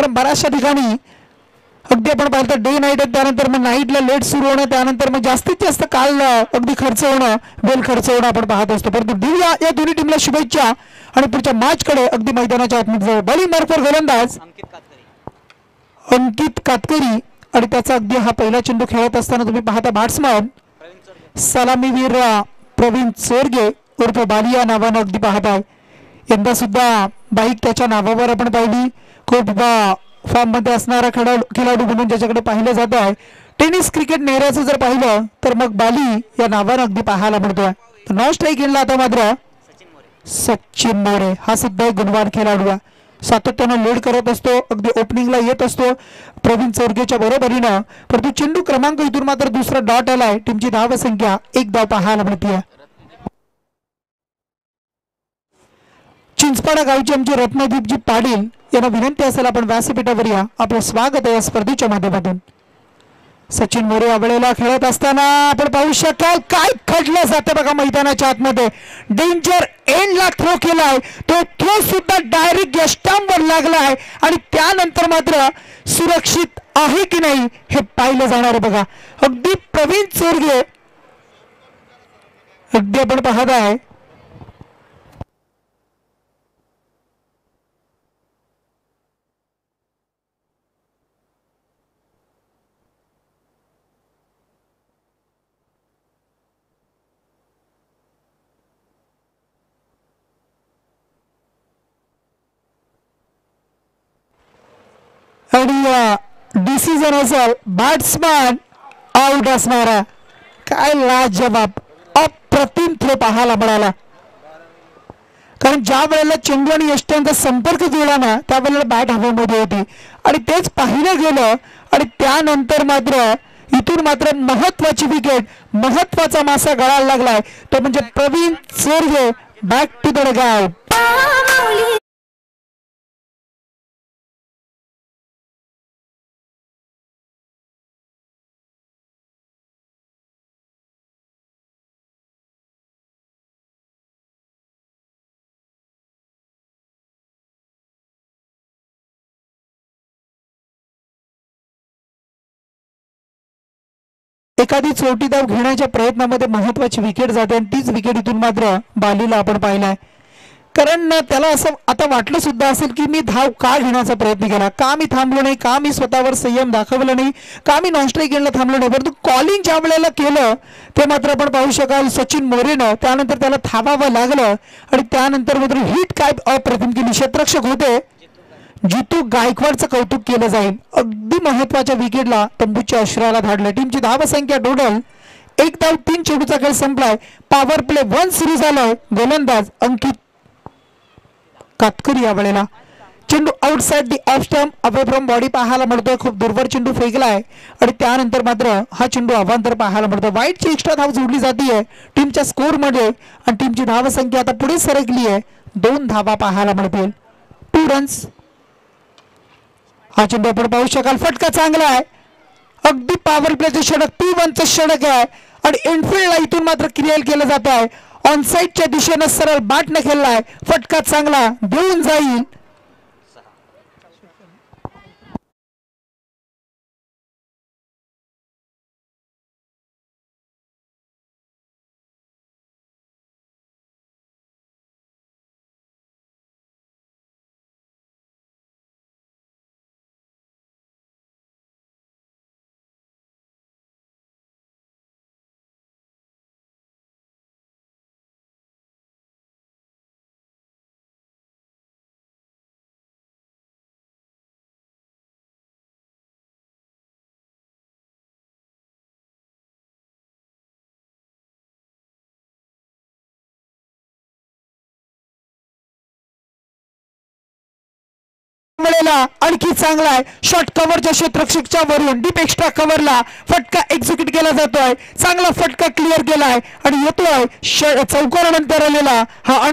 कारण बऱ्याचशा ठिकाणी अगदी आपण पाहतो डे नाईट आहे, त्यानंतर मग नाईटला लेट सुरू होणं, त्यानंतर मग जास्तीत जास्त काल अगदी खर्च होणं, बेल खर्च होणं आपण पाहत असतो. परंतु देऊया या दोन्ही टीमला शुभेच्छा आणि पुढच्या मॅचकडे अगदी मैदानाच्या आतमध्ये जाऊ. बॉलिंग मार्फत गोलंदाज अंकित कातकरी आणि त्याचा अगदी हा पहिला चेंडू खेळत असताना तुम्ही पाहता बॅट्समन सलामीवीर प्रवीण चोरगे उर्फ बाली या नावानं अगदी पाहताय. यंदा सुद्धा बाईक त्याच्या नावावर आपण पाहिली. खूप फॉर्म मध्ये असणारा खेळाडू म्हणून ज्याच्याकडे पाहिलं जात आहे. टेनिस क्रिकेट नेहऱ्याचं जर पाहिलं तर मग बाली या नावानं अगदी पाहायला मिळतोय. नॉन स्ट्राईक गेला आता मात्र सचिन मोरे हा सुद्धा एक गुणवान खेळाडू आहे. सातत्यानं लीड करत असतो, अगदी ओपनिंगला येत असतो प्रवीण चोरगेच्या बरोबरीनं. परंतु चेंडू क्रमांक इथून मात्र दुसरा डॉट आलाय. टीमची धाव संख्या 1 धाव पाहायला मिळते. चिंचपाडा गावची आमची रत्नदीपजी पाटील यांना विनंती असेल आपण व्यासपीठावर या. आपलं स्वागत आहे या स्पर्धेच्या माध्यमातून. सचिन मोरे यावेळेला खेळत असताना आपण पाहू शकाल काय खडलं जातं बघा मैदानाच्या आतमध्ये. डेंजर एंडला थ्रो केलाय, तो थ्रो सुद्धा डायरेक्ट यष्टांवर लागलाय आणि त्यानंतर मात्र सुरक्षित आहे की नाही हे पाहिलं जाणार बघा. अगदी प्रवीण चोरगे अगदी आपण पाहत आहे आणि डिसिजन असेल बॅट्समॅन आउट असणारा. काय लाजवाब अप्रतिम थ्रो पाहायला मिळाला. कारण ज्या वेळेला चेंडू आणि यष्ट्यांचा संपर्क जुळला ना त्यावेळेला बॅट हवेमध्ये होती आणि तेच पाहिलं गेलं आणि त्यानंतर मात्र इथून मात्र महत्वाची विकेट, महत्वाचा मासा गळायला लागलाय तो म्हणजे Praveen Chorge. Back to the dugout. एखादी चोटी धाव घेण्याच्या प्रयत्नामध्ये महत्वाची विकेट जाते आणि तीच विकेट इथून मात्र बालीला आपण पाहिलाय. कारण त्याला असं आता वाटलं सुद्धा असेल की मी धाव का घेण्याचा प्रयत्न केला, का मी थांबलो नाही, का मी स्वतःवर संयम दाखवला नाही, का मी नॉन स्ट्राईक गेला थांबलो नाही. परंतु कॉलिंग ज्या वेळेला केलं ते मात्र आपण पाहू शकाल सचिन मोरेनं त्यानंतर त्याला थांबावं लागलं आणि त्यानंतर मात्र हिट काय अप्रतिम केली. क्षेत्ररक्षक होते जितू गायकवाडचं कौतुक केलं जाईल. अगदी महत्वाच्या विकेटला तंबूच्या अश्राला धाडलं. टीमची धाव संख्या टोटल 1 धाव 3 चेंडूचा खेळ संपलाय. पॉवर प्ले 1 सुरू झालाय. गोलंदाज अंकित कातकरी यावेळेला. चेंडू outside the off stump away from body पाहायला मिळतोय. खूप दूरवर चेंडू फेकलाय आणि त्यानंतर मात्र हा चेंडू अवांतर पाहायला मिळतो. वाईटची एक्स्ट्रा धाव जोडली जाते टीमच्या स्कोर मध्ये आणि टीमची धाव संख्या आता पुढे सरकली आहे. 2 धावा पाहायला मिळतील. 2 रन्स. हा चेंडू आपण पाहू शकाल फटका चांगला आहे. अगदी पॉवर प्लेचं षटक P1चं षटक आहे आणि इनफिल्डला इथून मात्र क्लिअर केलं जात आहे. ऑनसाइडच्या दिशेनं सरळ बॅटने खेळलाय. फटका चांगला देऊन जाईल. आणखी चांगला आहे शॉट कव्हरच्या क्षेत्ररक्षकच्या वरून डीप एक्स्ट्रा कव्हरला फटका एक्झिक्यूट केला जातोय. चांगला फटका क्लिअर केलाय आणि येतोय चौकारानंतर आलेला हा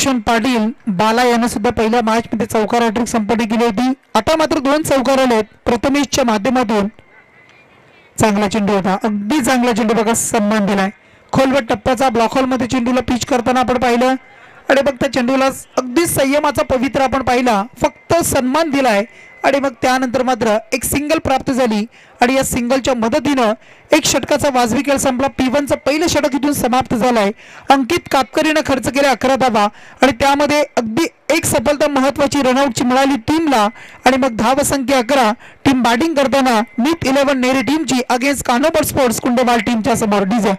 रोशन पाटील बाला यानं सुद्धा पहिल्या मॅच मध्ये चौकार हॅट्रिक संपन्न केली होती. आता मात्र 2 चौकार आलेत प्रथमेशच्या माध्यमातून. चांगला चेंडू होता, अगदी चांगला चेंडू बघा, सन्मान दिलाय. खोलवर टप्प्याचा ब्लॉक हॉल मध्ये चेंडूला पिच करताना आपण पाहिलं आणि मग त्या चेंडूला अगदी संयमाचा पवित्र आपण पाहिला, फक्त सन्मान दिलाय आणि मग त्यानंतर मात्र एक सिंगल प्राप्त झाली आणि या सिंगलच्या मदतीनं एक षटकाचा वाजवी खेळ संपला. P1चं पहिलं षटक इथून समाप्त झालंय. अंकित कातकरीनं खर्च केले 11 धावा आणि त्यामध्ये अगदी एक सफलता महत्वाची रनआउटची मिळाली टीमला आणि मग धावसंख्या 11. टीम बॅटिंग करताना नीट 11 नेरी टीमची अगेन्स्ट कानोबर स्पोर्ट्स कुंडवाल टीमच्या समोर. डीजे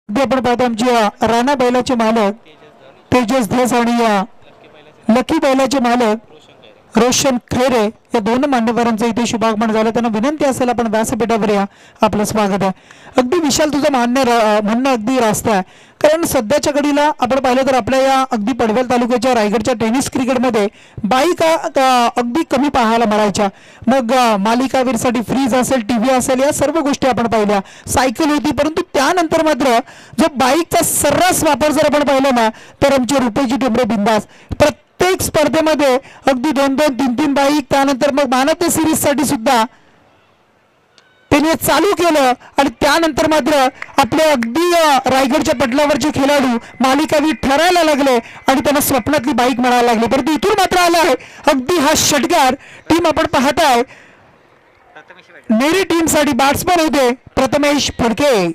आपण पाहतो आमच्या राणा बैलाचे मालक तेजस धस आणि या लकी बैलाचे मालक रोशन खैरे या 2 मान्यवरांचं इथे शुभागमन झालं. त्यांना विनंती असेल आपण व्यासपीठावर या, आपलं स्वागत आहे. अगदी विशाल तुझं म्हणणं अगदी रास्त आहे, कारण सध्याच्या घडीला आपण पाहिलं तर आपल्या या अगदी पडवेल तालुक्याच्या रायगडच्या टेनिस क्रिकेटमध्ये बाईका अगदी कमी पाहायला मिळायच्या. मग मालिकावीरसाठी फ्रीज असेल, टीव्ही असेल, या सर्व गोष्टी आपण पाहिल्या. सायकल होती, परंतु त्यानंतर मात्र जो बाईकचा सर्रास वापर जर आपण पाहिला ना तर आमचे रुपेजी टेंबरे बिंदास प्रत्येक स्पर्धेमध्ये अगदी 2-2, 3-3 बाईक, त्यानंतर मग मानवते सिरीज साठी सुद्धा त्यांनी चालू केलं आणि त्यानंतर मात्र आपले अगदी रायगडच्या पटलावरचे खेळाडू मालिकावीर ठरायला लागले आणि त्यांना स्वप्नातली बाईक मिळायला लागली. परंतु इथून मात्र आलाय अगदी हा षटकार. टीम आपण पाहताय नेरी टीम साठी बॅट्समन होते प्रथमेश फडके.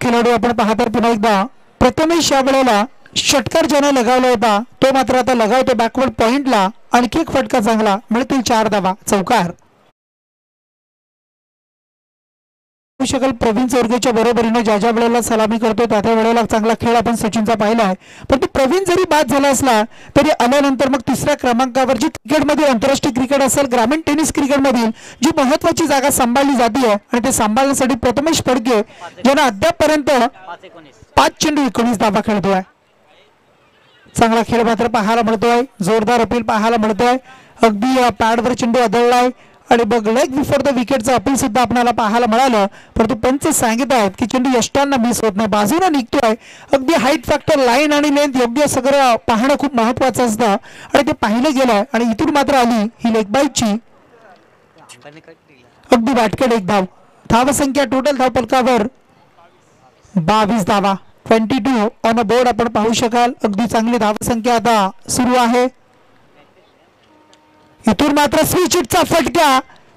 खेळाडू आपण पाहता पुन्हा एकदा प्रथमेश या वेळेला षटकार ज्याने लगावला होता तो मात्र आता लगावतो बॅकवर्ड पॉइंटला. आणखी एक फटका चांगला, मिळतील 4 धावा, चौकार. शकल प्रवीण चोरगेच्या बरोबरीने ज्या ज्या वेळेला सलामी करतो त्या त्या वेळेला चांगला खेळ आपण सचिनचा पाहिला आहे. परंतु प्रवीण जरी बाद झाला असला तरी आल्यानंतर मग 3ऱ्या क्रमांकावरची क्रिकेटमध्ये आंतरराष्ट्रीय क्रिकेट असेल, ग्रामीण टेनिस क्रिकेटमधील जी महत्वाची जागा सांभाळली जाते आणि ते सांभाळण्यासाठी प्रथमेश फडके ज्यांना अद्यापपर्यंत 5 चेंडू 19 धावा खेळतोय. चांगला खेळ मात्र पाहायला मिळतोय, जोरदार अपील पाहायला मिळतोय. अगदी पॅडवर चेंडू आदळलाय आणि बघ लेग बिफोर द विकेटचं अपील सुद्धा आपल्याला पाहायला मिळालं. परंतु पंच सांगत आहेत की चेंडू यष्टांना मिस होत नाही, बाजूला निघतोय. अगदी हाईट फॅक्टर, लाईन आणि लेंथ योग्य सगळं पाहणं खूप महत्वाचं असतं आणि ते पाहिलं गेलंय आणि इथून मात्र आली ही लेग बाईटची अगदी वाटकेड एक धाव. धावसंख्या टोटल धावफलकावर 22 धावा, 22 ऑन अ बोर्ड आपण पाहू शकाल. अगदी चांगली धावसंख्या आता सुरू आहे. इथून मात्र स्विचिटचा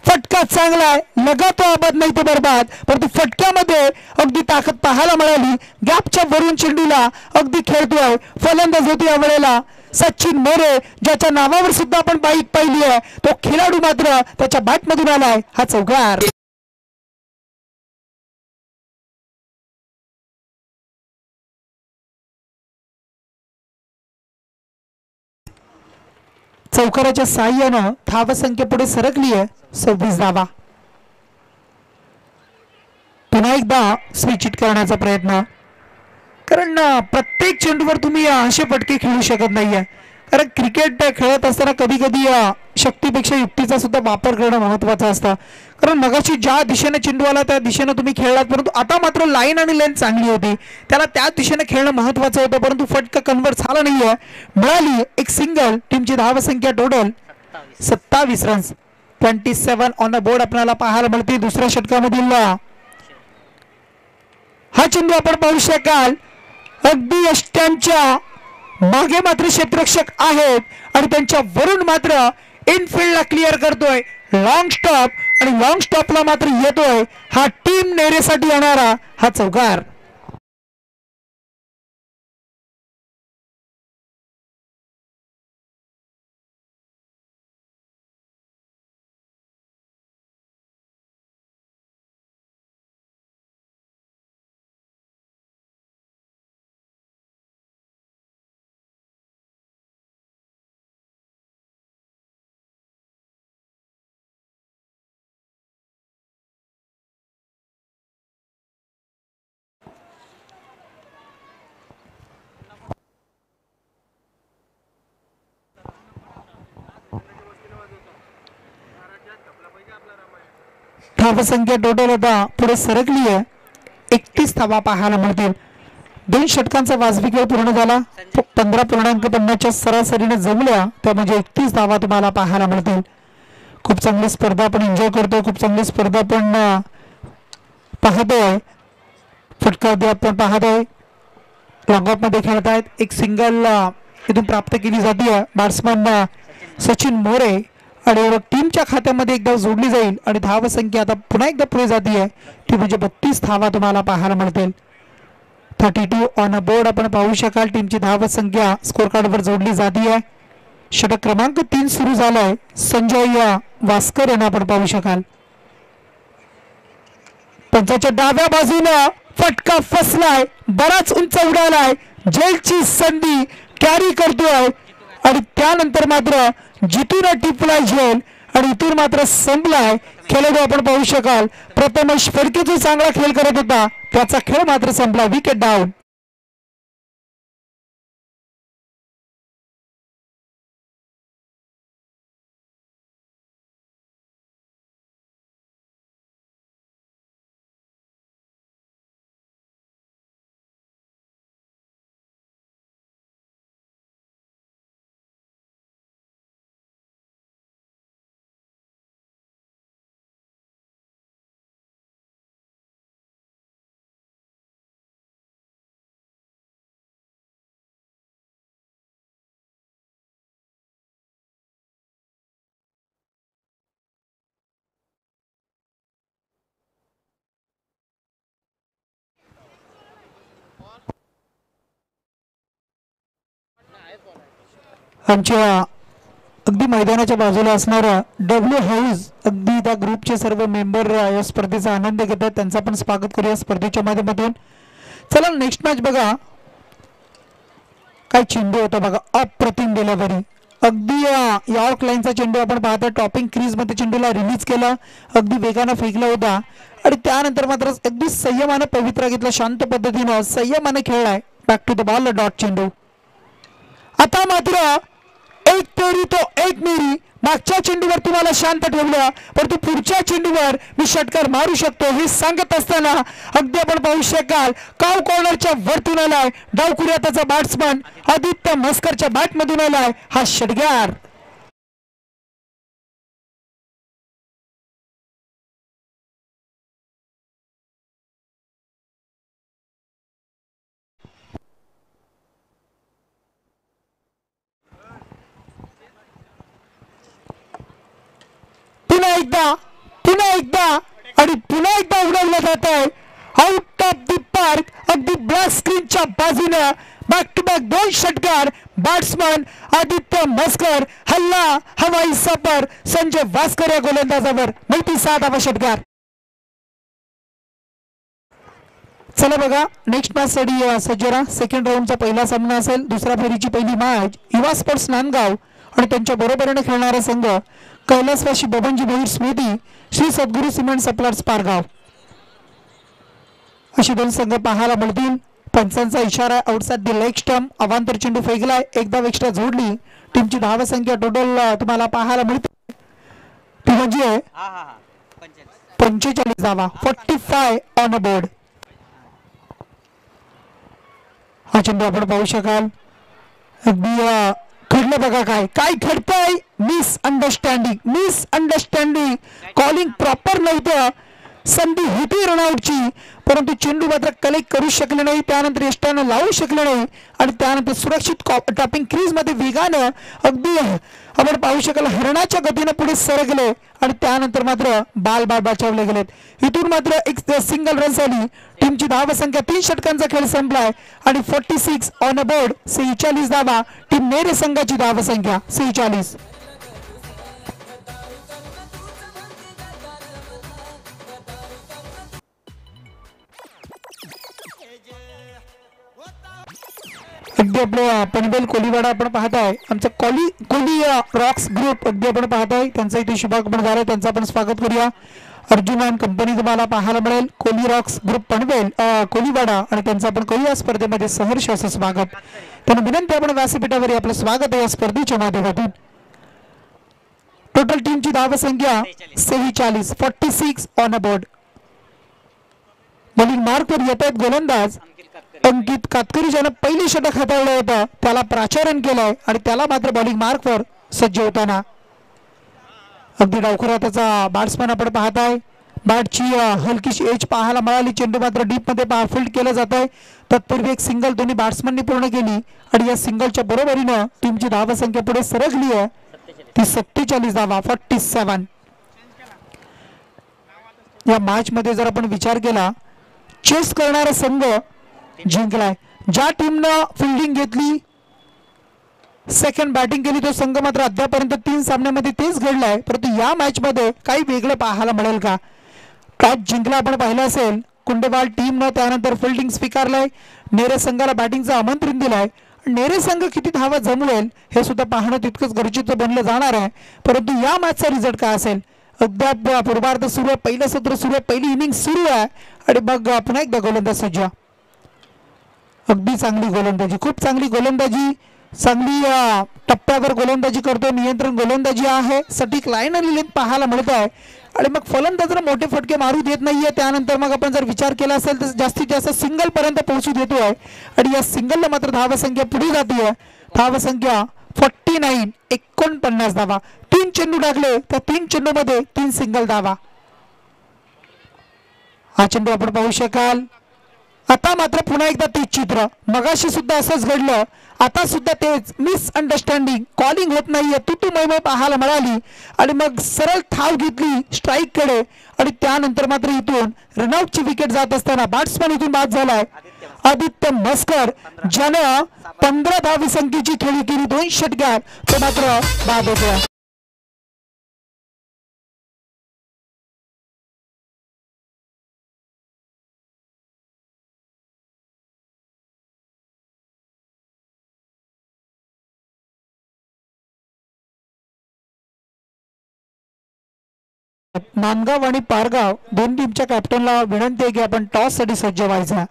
फटका चांगला आहे, लगातो आबाद नाही तो बरबाद. परंतु फटक्यामध्ये अगदी ताकद पाहायला मिळाली. गॅपच्या वरून चेंडूला अगदी खेळतोय. फलंदाज होती या वेळेला सचिन मोरे, ज्याच्या नावावर सुद्धा आपण बाईक पाहिली आहे. तो खेळाडू मात्र त्याच्या बॅटमधून आलाय, हा चौकार. चौकाराच्या साह्यानं धावसंख्या पुढे सरकली आहे 26 धावा. पुन्हा एकदा स्विच हिट करण्याचा प्रयत्न, कारण प्रत्येक चेंडूवर तुम्ही असे फटके खेळू शकत नाहीये. कारण क्रिकेट खेळत असताना कधी कधी शक्तीपेक्षा युक्तीचा सुद्धा वापर करणं महत्त्वाचं असतं. कारण मगाशी ज्या दिशेने चेंडू आला त्या दिशेने तुम्ही खेळलात, परंतु आता मात्र लाईन आणि लेंथ चांगली होती, त्याला त्या दिशेने खेळणं महत्त्वाचं होतं, परंतु फटका कन्वर्ट झाला नाहीये. मिळाली एक सिंगल. टीमची धावसंख्या total 27 runs. 27 on the board आपल्याला पाहायला मिळते. दुसऱ्या षटकामधील हा चेंडू आपण पाहू शकाल अगदी यष्ट्यांच्या मागे मात्र क्षेत्ररक्षक आहेत आणि त्यांच्या वरून मात्र इनफिल्डला क्लिअर करतोय लॉंग स्टॉप, आणि लॉंग स्टॉपला मात्र येतोय हा टीम नेरेसाठी येणारा हा चौकार. धावसंख्या टोटल आता पुढे सरकली आहे. 31 धावा पाहायला मिळतील. 2 षटकांचा वाजवी खेळ पूर्ण झाला. 15.50च्या सरासरीने जमल्या, त्या म्हणजे 31 धावा तुम्हाला पाहायला मिळतील. खूप चांगली स्पर्धा आपण एन्जॉय करतोय, खूप चांगली स्पर्धा आपण पाहतोय. फटका आपण पाहतोय लॉंग ऑफ मध्ये खेळतायत. एक सिंगल इथून प्राप्त केली जाते. बॅट्समन सचिन मोरे आणि टीमच्या खात्यामध्ये एकदा जोडली जाईल आणि धावसंख्या आता पुन्हा एकदा पुढे जाते, ती म्हणजे 32 धावा तुम्हाला पाहायला मिळतील. 32 ऑन अ बोर्ड आपण पाहू शकाल. टीमची धावसंख्या स्कोर कार्डवर जोडली जाते. षटक क्रमांक 3 सुरू झालाय. संजय वास्कर यांना आपण पाहू शकाल. पंचाच्या डाव्या बाजूला फटका फसलाय, बराच उंच उडालाय. जेलची संधी कॅरी करतोय आणि त्यानंतर मात्र जिथून टिपलाय झेल आणि इथून मात्र संपलाय. खेळाडू आपण पाहू शकाल प्रथमेश फडके जो चांगला खेळ करत होता त्याचा खेळ मात्र संपला. Wicket down. आमच्या अगदी मैदानाच्या बाजूला असणारा डब्ल्यू हाऊस, अगदी त्या ग्रुपचे सर्व मेंबर या स्पर्धेचा आनंद घेतात. त्यांचं आपण स्वागत करूया स्पर्धेच्या माध्यमातून. चला नेक्स्ट मॅच बघा. काय चेंडू होता बघा, अप्रतिम डिलिव्हरी. अगदी यॉर्क लाईनचा चेंडू आपण पाहता. टॉपिंग क्रीज मध्ये चेंडूला रिलीज केला, अगदी वेगानं फेकला होता आणि त्यानंतर मात्र अगदी संयमानं पवित्रा घेतला. शांत पद्धतीनं संयमानं खेळलाय. Back to the ball dot चेंडू. आता मात्र एक तेरी तो एक मेरी. मागच्या चेंडूवर तुम्हाला शांत ठेवलं, परंतु पुढच्या चेंडूवर मी षटकार मारू शकतो हे सांगत असताना अगदी आपण पाहू शकाल काव कॉर्नरच्या वरतून आलाय. डावकुऱ्या त्याचा बॅट्समन आदित्य मस्करच्या बॅट मधून आलाय हा षटकार. पुन्हा एकदा आणि पुन्हा एकदा उडवलं जात आहे आउट ऑफ द पार्क. अगदी ब्लॅक स्क्रीनच्या बाजूने बॅक टू बॅक 2 षटकार. बॅट्समन आदित्य मस्कर, हल्ला हवाई सफर संजय वास्कर या गोलंदाजावर. मोठी 7वा षटकार. चला बघा नेक्स्ट मॅच साठी सज्जरा. सेकंड राऊंडचा पहिला सामना असेल. दुसऱ्या फेरीची पहिली मॅच युवा स्पोर्ट्स नांदगाव आणि त्यांच्या बरोबरीने खेळणारा संघ कैलासवासी बबनजी भोईर स्मृती श्री सद्गुरू सिमेंट सप्लायर्स पारगाव. अशी 2 संघ पाहायला मिळतील. पंचांचा इशारा आउटसाइड द लेग स्टंप. अवांतर चेंडू फेकलाय, एकदा एक्स्ट्रा जोडली. टीमची धावसंख्या टोटल तुम्हाला पाहायला मिळते ती म्हणजे 45 धावा, 45 ऑन बोर्ड. हा चेंडू आपण पाहू शकाल. अगदी घडलं बघा, काय काय घडतंय. मिसअंडरस्टँडिंग कॉलिंग प्रॉपर नव्हतं. संधी होती रनआउटची, परंतु चेंडू मात्र कलेक्ट करू शकले नाही. त्यानंतर यष्टानं लावू शकले नाही आणि त्यानंतर सुरक्षित टॉपिंग क्रीज मध्ये वेगानं अगदी आपण पाहू शकाल हरणाच्या गतीनं पुढे सरकले आणि त्यानंतर मात्र बाल बचावले गेलेत. इथून मात्र एक सिंगल रन झाली. टीमची धावसंख्या 3 षटकांचा खेळ संपलाय आणि 46 ऑन अ बोर्ड, 46 धावा. टीम नेरे संघाची धावसंख्या 46. अगदी आपलं पनवेल कोलीवाडा आपण पाहताय. आमचा कोली रॉक्स ग्रुप अगदी आपण पाहताय. त्यांचा इथे शुभागमन झाला, त्यांचं आपण स्वागत करूया. अर्जुन अँड कंपनी तुम्हाला पाहायला मिळेल. कोली रॉक्स ग्रुप पनवेल कोलीवाडा आणि त्यांचं आपण करूया स्पर्धेमध्ये सहर्ष असं स्वागत. त्यांना विनंती आपण व्यासपीठावर आपलं स्वागत आहे या स्पर्धेच्या माध्यमातून. टोटल टीमची धावसंख्या 46, 46 ऑन अ बोर्ड. बॉलिंग मार्कवर येत आहेत गोलंदाज अंकित कातकरी, ज्यानं पहिली षटक हाताळलं होतं त्याला प्राचारण केलंय आणि त्याला मात्र बॉलिंग मार्कवर सज्ज होताना अगदी डावखुरा त्याचा बॅट्समन आपण पाहताय. बॅटची हलकीशी एज पाहायला मिळाली. चेंडू मात्र डीप मध्ये फील्ड केलं जात आहे. तत्पूर्वी एक सिंगल दोन्ही बॅट्समननी पूर्ण केली आणि या सिंगलच्या बरोबरीनं टीमची धावसंख्या पुढे सरकली आहे ती 47 धावा, 47. या मॅच मध्ये जर आपण विचार केला, चेस करणारा संघ जिंकलाय. ज्या टीमनं फिल्डिंग घेतली, सेकंड बॅटिंग केली, तो संघ मात्र अद्यापर्यंत 3 सामन्यामध्ये तेच घडलाय. परंतु या मॅच मध्ये काही वेगळं पाहायला मिळेल का? टॉस जिंकला आपण पाहिलं असेल कुंडेवाल टीमनं, त्यानंतर फिल्डिंग स्वीकारलंय. नेरे संघाला बॅटिंगचं आमंत्रण दिलंय. नेरे संघ किती धावा जमवेल हे सुद्धा पाहणं तितकंच गरजेचं बनलं जाणार आहे. परंतु या मॅचचा रिझल्ट काय असेल? अद्याप पूर्वार्ध सुरू आहे, पहिलं सत्र सुरू आहे, पहिली इनिंग सुरू आहे आणि मग पुन्हा एकदा गोलंदाज सज्ज. अगदी चांगली गोलंदाजी, खूप चांगली गोलंदाजी, चांगली टप्प्यावर गोलंदाजी करतो, नियंत्रण गोलंदाजी आहे. सटीक लाईन आणि लेंथ पाहायला मिळत आहे आणि मग फलंदाज मोठे फटके मारू देत नाहीये. त्यानंतर मग आपण जर विचार केला असेल तर जास्तीत जास्त सिंगल पर्यंत पोहोचू देतोय आणि या सिंगलला मात्र धावसंख्या पुढे जाते. धावसंख्या 49, 49 धावा. 3 चेंडू टाकले तर 3 चेंडू मध्ये 3 सिंगल धावा. हा चेंडू आपण पाहू शकाल. आता मात्र पुन्हा एकदा तेच चित्र, मगाशी सुद्धा असंच घडलं, आता सुद्धा तेच. मिसअंडरस्टँडिंग, कॉलिंग होत नाहीये, तू मैमय पाहायला मिळाली आणि मग सरळ थाव घेतली स्ट्राईक कडे आणि त्यानंतर मात्र इथून रनआउटची विकेट जात असताना बॅट्समन इथून बाद झालाय आदित्य मस्कर, ज्यानं 15 धावसंख्येची खेळी केली 2 षटकात, तो मात्र बाद होतो. नांदगाव आणि पारगाव दोन टीमच्या कॅप्टनला विनंती आहे की आपण टॉस साठी सज्ज व्हायचा.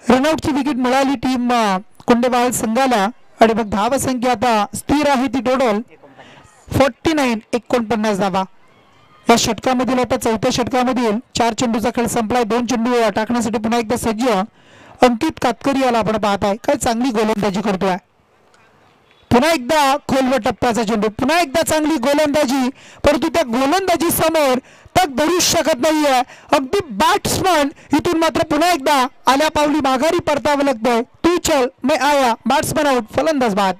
रनआउटची विकेट मिळाली टीम कुंडेवाल संघाला आणि मग धावसंख्या आता स्थिर आहे ती टोटल 49, 49 धावा. या षटकामधील आता 4थ्या षटकामधील 4 चेंडूचा खेळ संपलाय. 2 चेंडू टाकण्यासाठी पुन्हा एकदा सज्ज अंकित कातकरी याला आपण पाहताय. काय चांगली गोलंदाजी करतोय. पुन्हा एकदा खोलवर टप्प्याचा चेंडू, पुन्हा एकदा चांगली गोलंदाजी, परंतु त्या गोलंदाजी समोर तक धरू शकत नाहीये अगदी बॅट्समन. इथून मात्र पुन्हा एकदा आल्या पावली माघारी परतावं लागतंय. तू चल मैं आया, बॅट्समन आउट, फलंदाज बाद.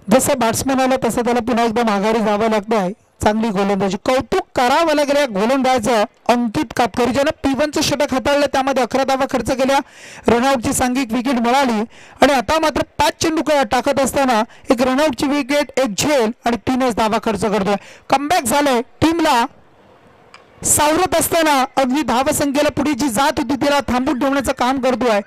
जसं बॅट्समन आला तसं त्याला पुन्हा एकदा माघारी जावं लागतंय. चांगली गोलंदाजी, कौतुक करावं लागेल या गोलंदाजाचं अंकित कातकरी ज्यानं P1चं षटक हाताळलं, त्यामध्ये 11 धावा खर्च केल्या, रनआउटची सांघिक विकेट मिळाली आणि आता मात्र 5 चेंडू टाकत असताना एक रनआउटची विकेट, एक झेल आणि 3च धावा खर्च करतोय. कमबॅक झालंय, टीमला सावरत असताना अगदी धावसंख्येला पुढे जी जात होती त्याला थांबून ठेवण्याचं काम करतोय.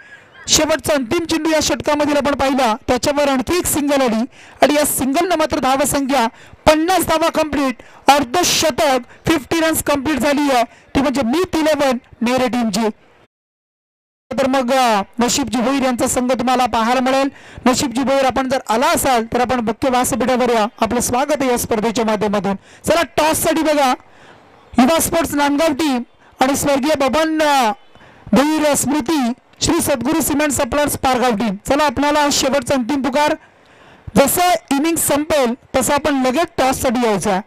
शेवटचा अंतिम चेंडू या षटकामध्ये आपण पाहिला, त्याच्यावर आणखी एक सिंगल आली आणि या सिंगलनं मात्र धावसंख्या 50 धावा कंप्लीट, अर्धशतक, 50 रन्स कंप्लीट झाली आहे. ती म्हणजे मीत 11 नेरे टीमची. तर मग नशीबजी भोईर यांचा संघ तुम्हाला पाहायला मिळेल. नशीबजी भोईर, आपण जर आला असाल तर आपण मुख्य व्यासपीठावर या, आपलं स्वागत आहे या स्पर्धेच्या माध्यमातून. चला टॉस साठी बघा, युवा स्पोर्ट्स नांदगाव टीम आणि स्वर्गीय बबन भोईर स्मृती श्री सद्गुरू सिमेंट सप्लायर्स पारगाव टीम. चला आपल्याला शेवटचा अंतिम पुकार, जसं इनिंग संपेल तसं आपण लगेच टॉस साठी यायचं.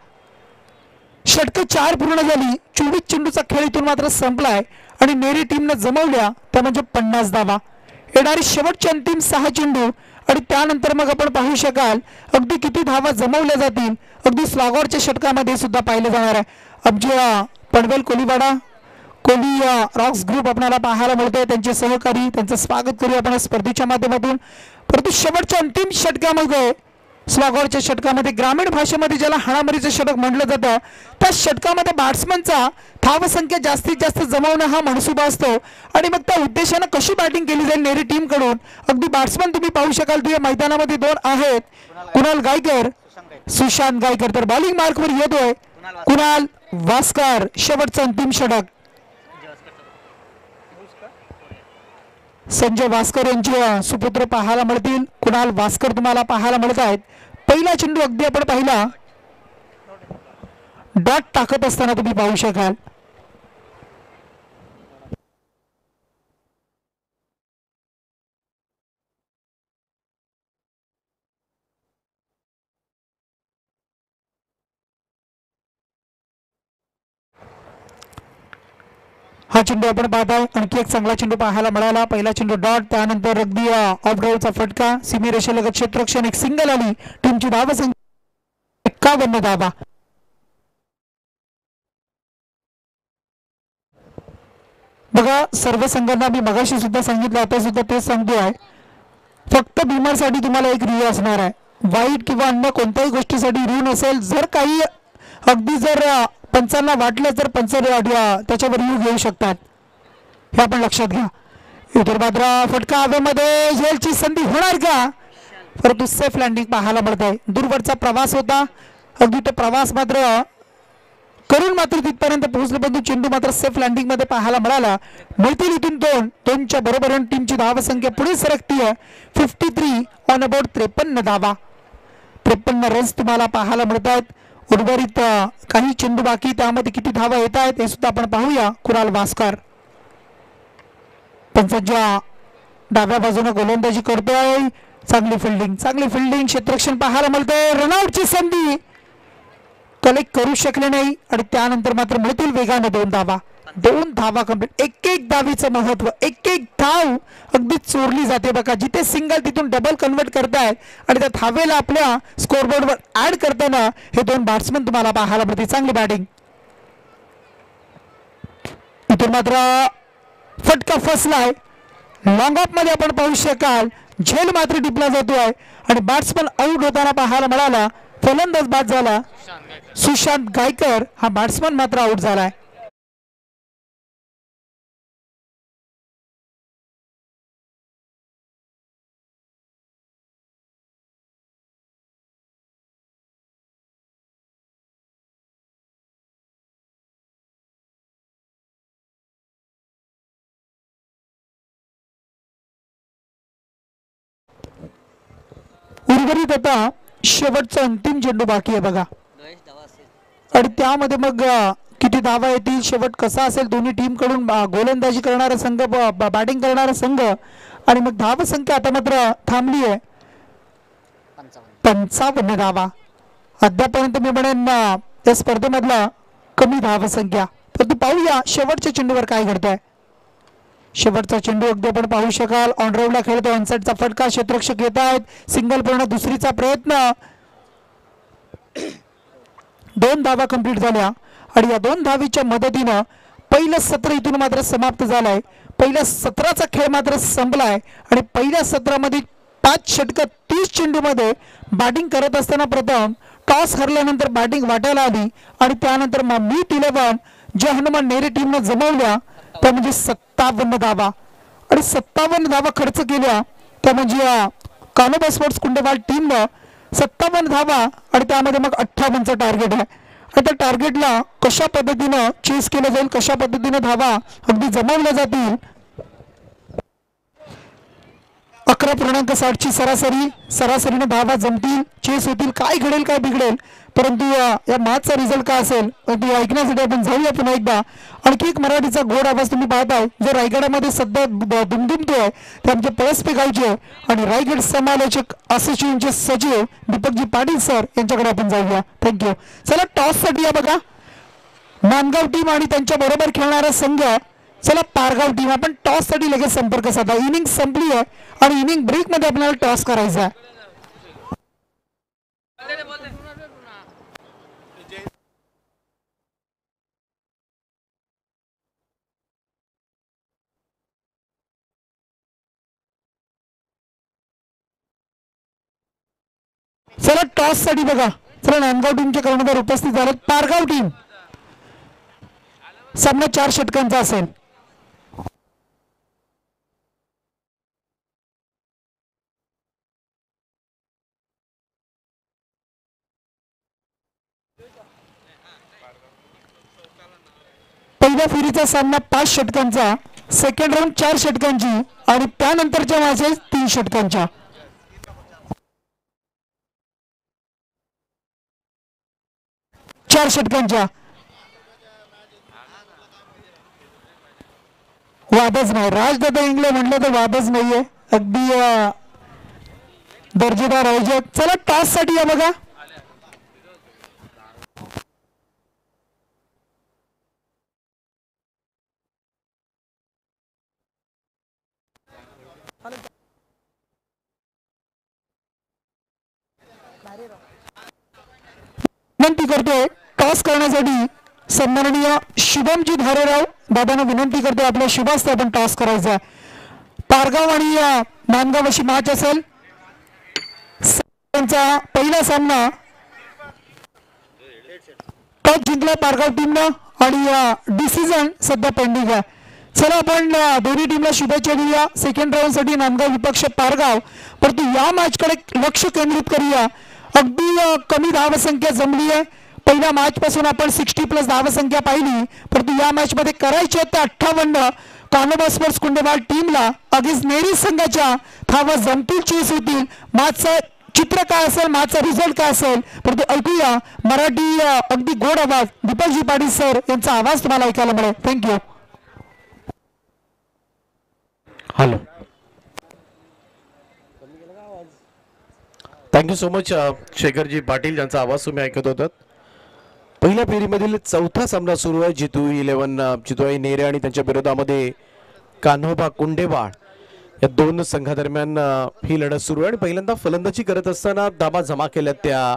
षटक 4 पूर्ण झाली, 24 चेंडूचा खेळ इथून मात्र संपलाय आणि नेरी टीमनं जमवल्या त्या म्हणजे 50 धावा. येणारी शेवटचे अंतिम 6 चेंडू आणि त्यानंतर मग आपण पाहू शकाल अगदी किती धावा जमवल्या जातील. अगदी स्लॉगरच्या षटकामध्ये सुद्धा पाहिलं जाणार आहे. आमच्या पनवेल कोलीवाडा कोली रॉक्स ग्रुप आपल्याला पाहायला मिळतोय, त्यांचे सहकारी, त्यांचं स्वागत करूया आपण स्पर्धेच्या माध्यमातून. परंतु शेवटच्या अंतिम षटकामध्ये, स्लॉगरच्या षटकामध्ये, ग्रामीण भाषेमध्ये ज्याला हाणामारीचं षटक म्हटलं जातं, त्या षटकामध्ये बॅट्समनचा धावसंख्या जास्तीत जास्त जमवणं हा मनसुबा असतो आणि मग त्या उद्देशानं कशी बॅटिंग केली जाईल नेरी टीम कडून. अगदी बॅट्समन तुम्ही पाहू शकाल, तुझ्या मैदानामध्ये 2 आहेत, कुणाल गायकर, सुशांत गायकर. तर बॉलिंग मार्कवर येतोय कुणाल वास्कर. शेवटचं अंतिम षटक, संजय वास्कर यांचे सुपुत्र पाहायला मिळतील. कुणाल वास्कर तुम्हाला पाहायला मिळत आहेत. पहिला चेंडू अगदी आपण पाहिला, डॉट टाकत असताना तुम्ही पाहू शकाल. हा चेंडू आपण पाहताय, आणखी एक चांगला चेंडू पाहायला मिळाला. पहिला चेंडू डॉट, त्यानंतर अगदी ऑफ ग्राउंडचा फटका, सीमेरेषेलगत क्षेत्ररक्षण, एक सिंगल आली. टीमची धावसंख्या 51 धावा. बघा, सर्व संघांना मी मगाशी सुद्धा सांगितलं, आता सुद्धा तेच सांगतोय, फक्त भीमरसाठी तुम्हाला एक रिव्ह्यू असणार आहे. वाईट किंवा अन्य कोणत्याही गोष्टीसाठी रिव्ह्यू नसेल. जर काही अगदी जर पंचांना वाटलं तर पंच त्याच्यावर रिव्ह्यू घेऊ शकतात, हे आपण लक्षात घ्या. इतर मात्र फटका हवेमध्ये, झेलची संधी होणार का? परंतु सेफ लँडिंग पाहायला मिळत आहे. दूरवरचा प्रवास होता, अगदी तो प्रवास मात्र करून मात्र तिथपर्यंत पोहोचले, परंतु चेंडू मात्र सेफ लँडिंग मध्ये पाहायला मिळाला. मिळतील इथून 2च्या बरोबरीने टीमची धावसंख्या पुढे सरकतीये. 53 ऑन अबाउट 53 धावा, 53 रन्स तुम्हाला पाहायला मिळतात. उर्वरित काही चेंडू बाकी, त्यामध्ये किती धावा येत आहेत हे सुद्धा आपण पाहूया. कुणाल वास्कर पंचांच्या डाव्या बाजूने गोलंदाजी करतोय. चांगली फिल्डिंग, क्षेत्ररक्षण पाहायला मिळतंय. रनआउटची संधी कलेक्ट करू शकले नाही आणि त्यानंतर मात्र मिळतील वेगाने 2 धावा कंप्लीट. एक धावीचं महत्व, एक धाव अगदी चोरली जाते बघा. जिथे सिंगल तिथून डबल कन्वर्ट करतायत आणि त्या धावेला आपल्या स्कोरबोर्डवर ऍड करताना हे 2 बॅट्समन तुम्हाला पाहायला मिळतील. चांगली बॅटिंग. इथून मात्र फटका फसलाय. लॉंग ऑफ मध्ये आपण पाहू शकाल झेल मात्र टिपला जातोय आणि बॅट्समन आउट होताना पाहायला मिळाला. फलंदाज बाद झाला. सुशांत गायकर हा बॅट्समन मात्र आउट झालाय. उर्वरित आता शेवटचा अंतिम चेंडू बाकी आहे बघा आणि त्यामध्ये मग किती धावा येतील, शेवट कसा असेल, दोन्ही टीम कडून गोलंदाजी करणारा संघ, बॅटिंग करणारा संघ आणि मग धाव संख्या आता मात्र थांबली आहे 55 धावा. अद्यापर्यंत मी म्हणेन त्या स्पर्धेमधला कमी धाव संख्या. तर तू पाहूया शेवटच्या चेंडूवर काय घडतंय. शेवटचा चेंडू अगदी आपण पाहू शकाल ऑन राऊंडला खेळतो. ऑनसाइडचा फटका, क्षेत्ररक्षक येत आहेत. सिंगल पूर्ण, दुसरीचा प्रयत्न 2 धावा कंप्लीट झाल्या आणि या 2 धावीच्या मदतीनं पहिलं सत्र इथून मात्र समाप्त झालंय. पहिल्या सत्राचा खेळ मात्र संपलाय आणि पहिल्या सत्रामध्ये 5 षटकं 30 चेंडूमध्ये बॅटिंग करत असताना प्रथम टॉस हरल्यानंतर बॅटिंग वाटायला आली आणि त्यानंतर मग मीट 11 ज्या हनुमान नेरे टीमनं जमवल्या त्या म्हणजे 57 धावा आणि 57 धावा खर्च केल्या त्या म्हणजे कानोबा स्पोर्ट्स कुंडेवाल टीमनं 57 धावा आणि त्यामध्ये मग 58चं टार्गेट आहे. त्या टार्गेटला कशा पद्धतीनं चेस केलं जाईल, कशा पद्धतीनं धावा अगदी जमवल्या जातील. 11.60ची सरासरीने धावा जमतील, चेस होतील, काय घडेल काय बिघडेल, परंतु या मॅचचा रिझल्ट काय असेल ते ऐकण्यासाठी आपण जाऊया पुन्हा एकदा. आणखी एक मराठीचा गोड आवाज तुम्ही पाहताय जो रायगडामध्ये सध्या दुमदुमतोय ते आमचे पळसपे गावचे आणि रायगड समालोचक असोसिएशनचे सचिव दीपकजी पाटील सर यांच्याकडे आपण जाऊया. थँक्यू. चला टॉससाठी या बघा नांदगाव टीम आणि त्यांच्या बरोबर खेळणारा संघ. चला पारगाव टीम आपण टॉस साठी लगेच संपर्क साधा. इनिंग संपली आहे आणि इनिंग ब्रेक मध्ये आपल्याला टॉस करायचा आहे. चला टॉस साठी बघा. चला नांदगाव टीमचे कर्णधार उपस्थित झाले. पारगाव टीम सामना 4 षटकांचा असेल. पहिल्या फेरीचा सामना 5 षटकांचा, सेकंड राऊंड 4 षटकांची आणि त्यानंतरच्या मॅचेस 3 षटकांच्या. चार षटकांच्या वादच नाही. राजदादा इंगळे म्हटलं तर वादच नाहीये, अगदी दर्जेदार आयोजक. चला टॉस साठी या बघा. विनंती करतोय टॉस करण्यासाठी सन्माननीय शुभमजी धारेराव दादांना विनंती करतोय आपल्या शुभास्ते आपण टॉस करायचा. पारगाव आणि नांदगाव अशी मॅच असेल. त्यांचा पहिला सामना टॉस जिंकला पारगाव टीमनं आणि डिसिजन सध्या पेंडिंग आहे. चला आपण दोन्ही टीमला शुभेच्छा देऊया. सेकंड राऊंड साठी नांदगाव विपक्ष पारगाव. परंतु या मॅच कडे लक्ष केंद्रित करूया. अगदी कमी धावसंख्या जमली आहे. पहिल्या मॅच पासून आपण 60+ धावसंख्या पाहिली, परंतु या मॅच मध्ये करायचे होते 58. कानोबा स्पोर्ट्स कुंडेवाल टीमला अगेन्स्ट नेरी संघाच्या धावा जमतील, चेस होतील. मॅचचं चित्र काय असेल, मॅचचा रिझल्ट काय असेल, परंतु ऐकूया मराठी अगदी गोड आवाज दीपकजी पाटील सर यांचा आवाज तुम्हाला ऐकायला मिळेल. Thank you. Hello, thank you so much Shekharji Patil यांचा आवाज तुम्ही ऐकत होतात. पहिल्या फेरीमधील चौथा सामना सुरू आहे. जितुआई नेरे आणि त्यांच्या विरोधामध्ये कान्होबा कुंडेवाळ या दोन संघादरम्यान ही लढत सुरू आहे आणि पहिल्यांदा फलंदाजी करत असताना धावा जमा केल्या त्या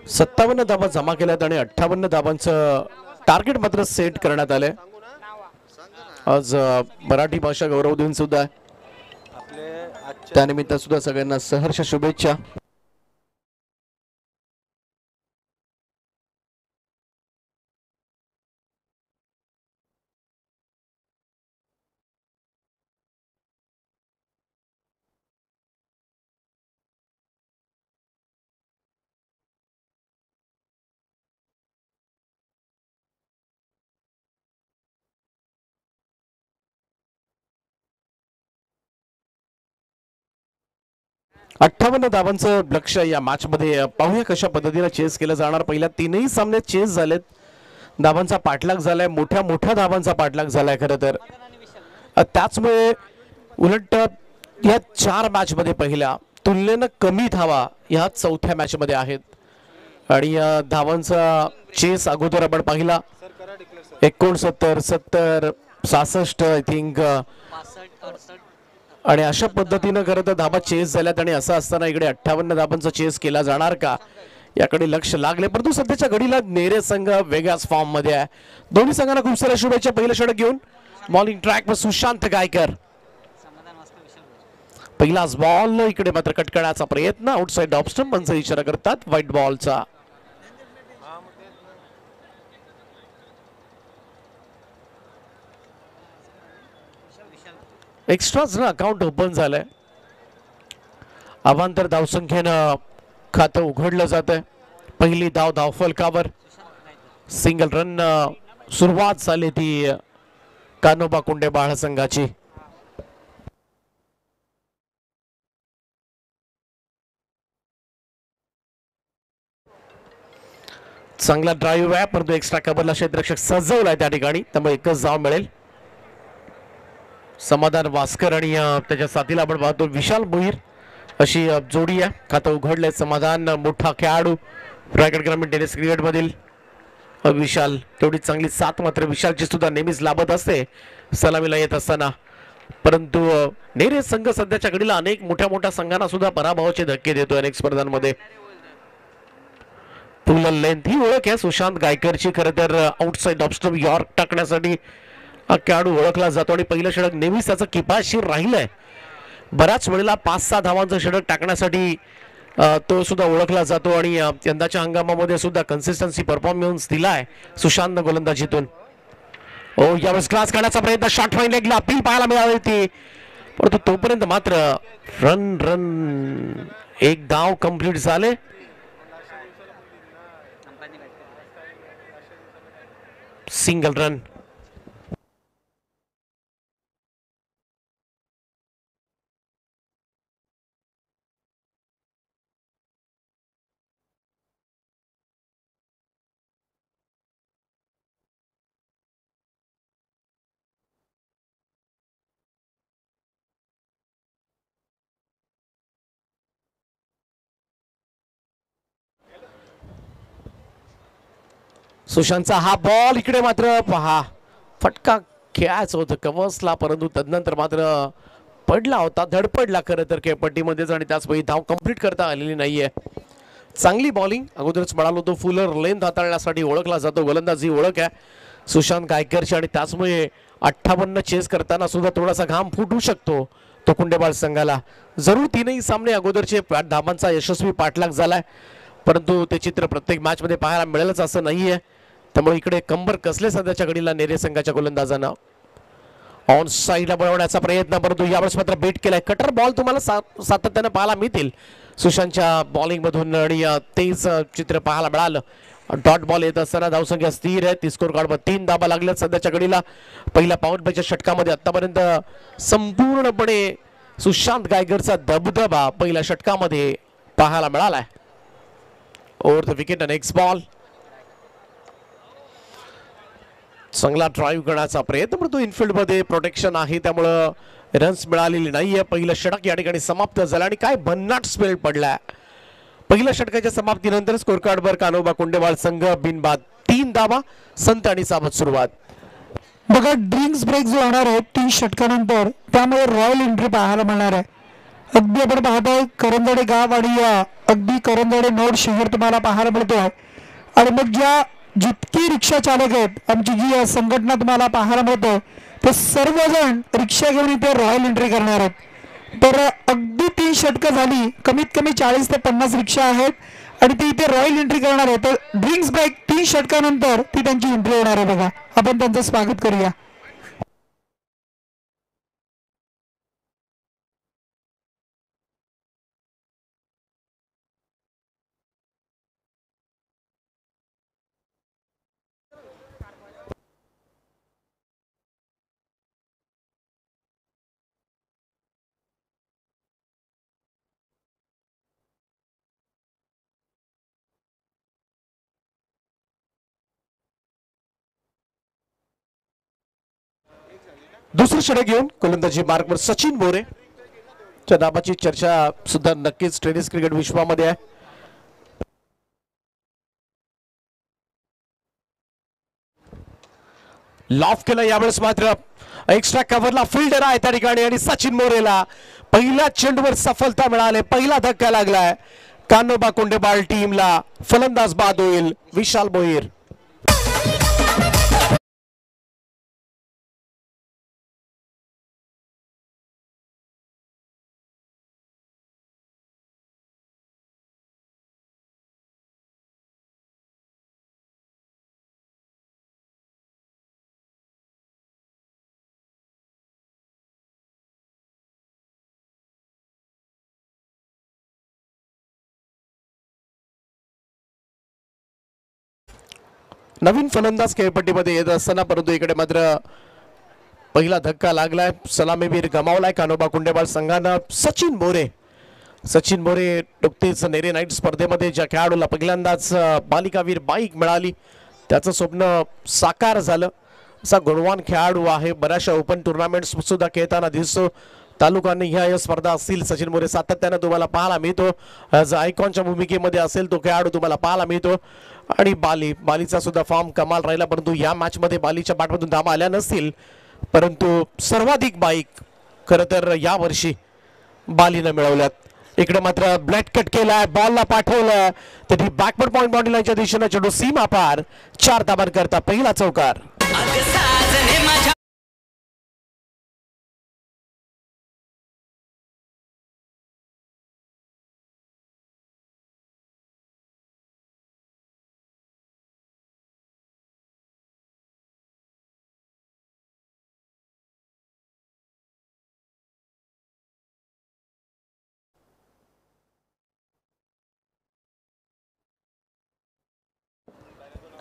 57 धावा जमा केल्यात आणि 58 धावांचं टार्गेट मात्र सेट करण्यात आलंय. आज मराठी भाषा गौरव दिन सुद्धा आहे, त्यानिमित्त सुद्धा सगळ्यांना सहर्ष शुभेच्छा. अठ्ठावन्न धावांचं लक्ष्य या मॅच मध्ये. पाहूया कशा पद्धतीने चेस केलं जाणार. पहिल्या 3ही सामन्यात चेस झालेत, धावांचा पाठलाग झालाय, मोठ्या मोठ्या धावांचा पाठलाग झालाय. खरं तर त्याचमुळे उलट या 4 मॅच मध्ये पहिल्या तुलनेनं कमी धावा या चौथ्या मॅच मध्ये आहेत आणि धावांचा चेस अगोदर आपण पाहिला 69, 70, 66 आय थिंक आणि अशा पद्धतीनं खरं तर धाबा चेस झाल्यात आणि असं असताना इकडे 58 धाबांचा चेस केला जाणार का याकडे लक्ष लागले. परंतु सध्याच्या घडीला नेरे संघ वेगळ्याच फॉर्म मध्ये आहे. दोन्ही संघांना खूप साऱ्या शुभेच्छा. पहिलं षटक घेऊन बॉलिंग ट्रॅक वर सुशांत गायकर. पहिलाच बॉल इकडे मात्र कट करण्याचा प्रयत्न. आउटसाइड ऑफ स्टंप पंच इशारा करतात व्हाईट बॉलचा. एक्स्ट्राच ना अकाउंट ओपन झालंय. अवांतर धावसंख्येनं खातं उघडलं जात आहे. पहिली धाव फलकावर सिंगल रन सुरुवात झाली ती कान्होबा कुंडेबाळ संघाची. चांगला ड्राईव्ह आहे परंतु एक्स्ट्रा कव्हरला क्षेत्ररक्षक सजवलाय त्या ठिकाणी त्यामुळे एकच धाव मिळेल. समाधान वास्कर आणि त्याच्या साथीला आपण पाहतो विशाल भोईर अशी जोडी आहे. खातं उघडलंय. समाधान मोठा खेळाडू रायगड ग्रामीण टेनिस क्रिकेट मधील. विशाल तेवढी चांगली साथ मात्र विशालची सुद्धा नेहमीच लाभत असते सलामीला येत असताना. परंतु नेरे संघ सध्याच्या घडीला अनेक मोठ्या संघांना सुद्धा पराभवाचे धक्के देतोय अनेक स्पर्धांमध्ये. फुल लेंथ ही ओळख आहे सुशांत गायकरची. खरं तर आउटसाइड ऑफ स्टंप यॉर्क टाकण्यासाठी हा खेळाडू ओळखला जातो आणि पहिलं षटक नेहमीच त्याचं किफायतशीर राहिलंय. बऱ्याच वेळेला 5-6 धावांचं षटक टाकण्यासाठी तो सुद्धा ओळखला जातो आणि यंदाच्या हंगामामध्ये सुद्धा कन्सिस्टन्सी परफॉर्मन्स दिलाय सुशांत गोलंदाजीतून. यावेळेस क्लास करण्याचा प्रयत्न शॉर्ट फाईन लेगला अपील पाहायला मिळाली होती परंतु तोपर्यंत मात्र रन एक धाव कंप्लीट झाले. Single run. सुशांतचा हा बॉल इकडे मात्र पहा फटका खेळायचं होतं कव्हर्सला परंतु तदनंतर मात्र पडला होता. धडपडला खरं तर खेळपट्टीमध्येच आणि त्याचवेळी धाव कंप्लीट करता आलेली नाहीये. चांगली बॉलिंग अगोदरच म्हणालो तो फुलर लेंथ हाताळण्यासाठी ओळखला जातो गोलंदाजी ओळख आहे सुशांत गायकरची आणि त्याचमुळे 58 चेस करताना सुद्धा थोडासा घाम फुटू शकतो तो कुंडेबाळ संघाला. जरूर तीनही सामने अगोदरचे धावांचा यशस्वी पाठलाग झालाय परंतु ते चित्र प्रत्येक मॅच मध्ये पाहायला मिळेलच असं नाहीये. त्यामुळे इकडे कंबर कसले सध्याच्या घडीला नेरे संघाच्या गोलंदाजांना. ऑन साईडला बनवण्याचा प्रयत्न परंतु यावेळेस मात्र बेट केलाय. कटर बॉल तुम्हाला सातत्याने पाहायला मिळतील सुशांतच्या बॉलिंग मधून आणि तेच चित्र पाहायला मिळालं. डॉट बॉल येत असताना धावसंख्या स्थिर आहे. ती स्कोर कार्डवर 3 धाबा लागल्यात सध्याच्या घडीला. पहिल्या पॉवर प्लेच्या षटकामध्ये आतापर्यंत संपूर्णपणे सुशांत गायकरचा दबदबा पहिल्या षटकामध्ये पाहायला मिळालाय. Over the wicket next ball. चांगला ड्राईव्ह करण्याचा प्रयत्न परंतु इनफिल्ड मध्ये प्रोटेक्शन आहे त्यामुळं रन्स मिळालेली नाहीये. पहिलं षटक या ठिकाणी समाप्त झालं आणि काय भन्नाट स्पेल पडलाय. पहिल्या षटकाच्या समाप्तीनंतर स्कोर कार्डवर कान्होबा कुंडेबाळ संघ बिनबाद 3 धावा. संत आणि सावध सुरुवात. बघा ड्रिंक्स ब्रेक जो होणार आहे 30 षटकानंतर त्यामुळे रॉयल एंट्री पाहायला मिळणार आहे. अगदी आपण पाहतोय करंदडे गाव आणि अगदी करंदडे नोड शहर तुम्हाला पाहायला मिळतोय आणि मग ज्या जितकी रिक्षा चालक आहेत आमची जी संघटना तुम्हाला पाहायला मिळते ते सर्वजण रिक्षा घेऊन इथे रॉयल एंट्री करणार आहेत. तर अगदी 3 षटकं झाली कमीत कमी 40 ते 50 रिक्षा आहेत आणि ती इथे रॉयल एंट्री करणार आहे. तर ड्रिंक्स ब्रेक 3 षटकानंतर ती त्यांची एंट्री होणार आहे. बघा आपण त्यांचं स्वागत करूया. दुसरं षटक घेऊन गोलंदाजी मार्कवर सचिन बोरे च्या नावाची चर्चा सुद्धा नक्कीच टेनिस क्रिकेट विश्वामध्ये आहे. लॉफ केलं यावेळेस मात्र एक्स्ट्रा कव्हरला फिल्डर आहे त्या ठिकाणी आणि सचिन मोरेला पहिल्या चेंडूवर सफलता मिळाली. पहिला धक्का लागलाय कान्होबा कुंडेबाळ टीमला. फलंदाज बाद होईल विशाल भोईर. नवीन फलंदाज खेळपट्टीमध्ये येत असताना परंतु इकडे मात्र पहिला धक्का लागलाय. सलामीवीर गमावलाय कान्होबा कुंडेबाळ संघानं. सचिन मोरे नुकतेच नेरे नाईट स्पर्धेमध्ये ज्या खेळाडूला पहिल्यांदाच बालिकावीर बाईक मिळाली त्याचं स्वप्न साकार झालं. असा गुणवान खेळाडू आहे. बऱ्याचशा ओपन टुर्नामेंट्स सुद्धा खेळताना दिसतो. तालुका निहाय स्पर्धा असतील सचिन मोरे सातत्यानं तुम्हाला पाहायला मिळतो. ॲज आयकॉनच्या भूमिकेमध्ये असेल तो खेळाडू तुम्हाला पाहायला मिळतो. आणि बालीचा सुद्धा फॉर्म कमाल राहिला. परंतु या मॅच मध्ये बालीच्या बॅटमधून धावा आल्या नसतील परंतु सर्वाधिक बाईक खरं तर या वर्षी बालीनं मिळवल्यात. इकडे मात्र ब्लॅट कट केलाय. बॉलला पाठवलं तरी बॅकवर्ड पॉइंट बाउंड्री लाईनच्या दिशेने चेंडू सीमा पार. 4 धावांकरता पहिला चौकार.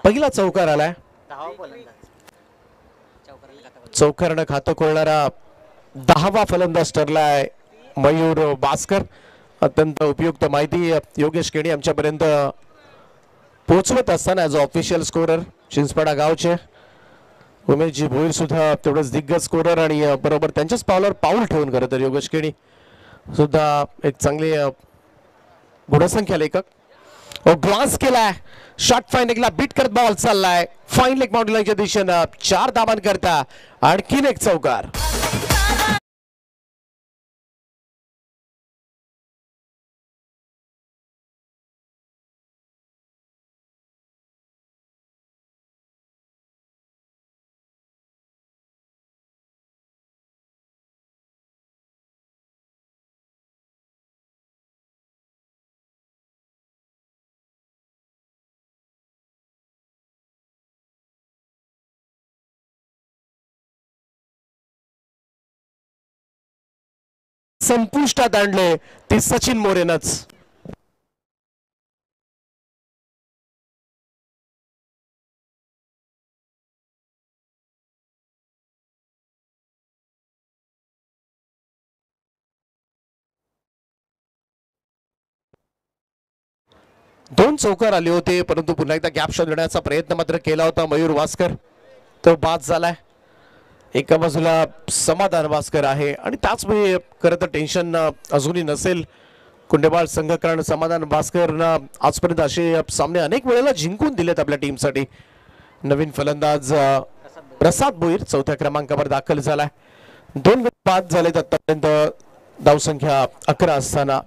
पहिला चौकार आलाय. चौकारानं खातं खोलणारा 10वा फलंदाज ठरलाय मयूर भास्कर. अत्यंत उपयुक्त माहिती योगेश केणी आमच्यापर्यंत पोहोचवत असताना ॲज ऑफिशियल स्कोरर चिंचपाडा गावचे उमेशजी भोईर सुद्धा तेवढंच दिग्गज स्कोरर आणि बरोबर त्यांच्याच पावलावर पाऊल ठेवून खरं तर योगेश केणी सुद्धा एक चांगले गुणसंख्या लेखक. ग्लास केलाय. शॉट फाईन लेगला बीट करत बॉल चाललाय फाईन लेग बाउंड्री लाईनच्या दिशेनं. 4 धावांकरता आणखीन एक चौकार. संपुष्टात आणले ते सचिन मोरेनच. दोन चौकार आले होते परंतु पुन्हा एकदा गॅप शोधण्याचा प्रयत्न मात्र केला होता मयूर भास्कर. तो बाद झालाय. एका बाजूला समाधान भास्कर आहे आणि त्याचवेळी खरं तर टेन्शन अजूनही नसेल कुंडेबाळ संघ कारण समाधान भास्करनं आजपर्यंत असे सामने अनेक वेळेला जिंकून दिलेत आपल्या टीमसाठी. नवीन फलंदाज प्रसाद भोईर 4थ्या क्रमांकावर दाखल झालाय. 2 बाद झालेत आतापर्यंत. धावसंख्या 11 असताना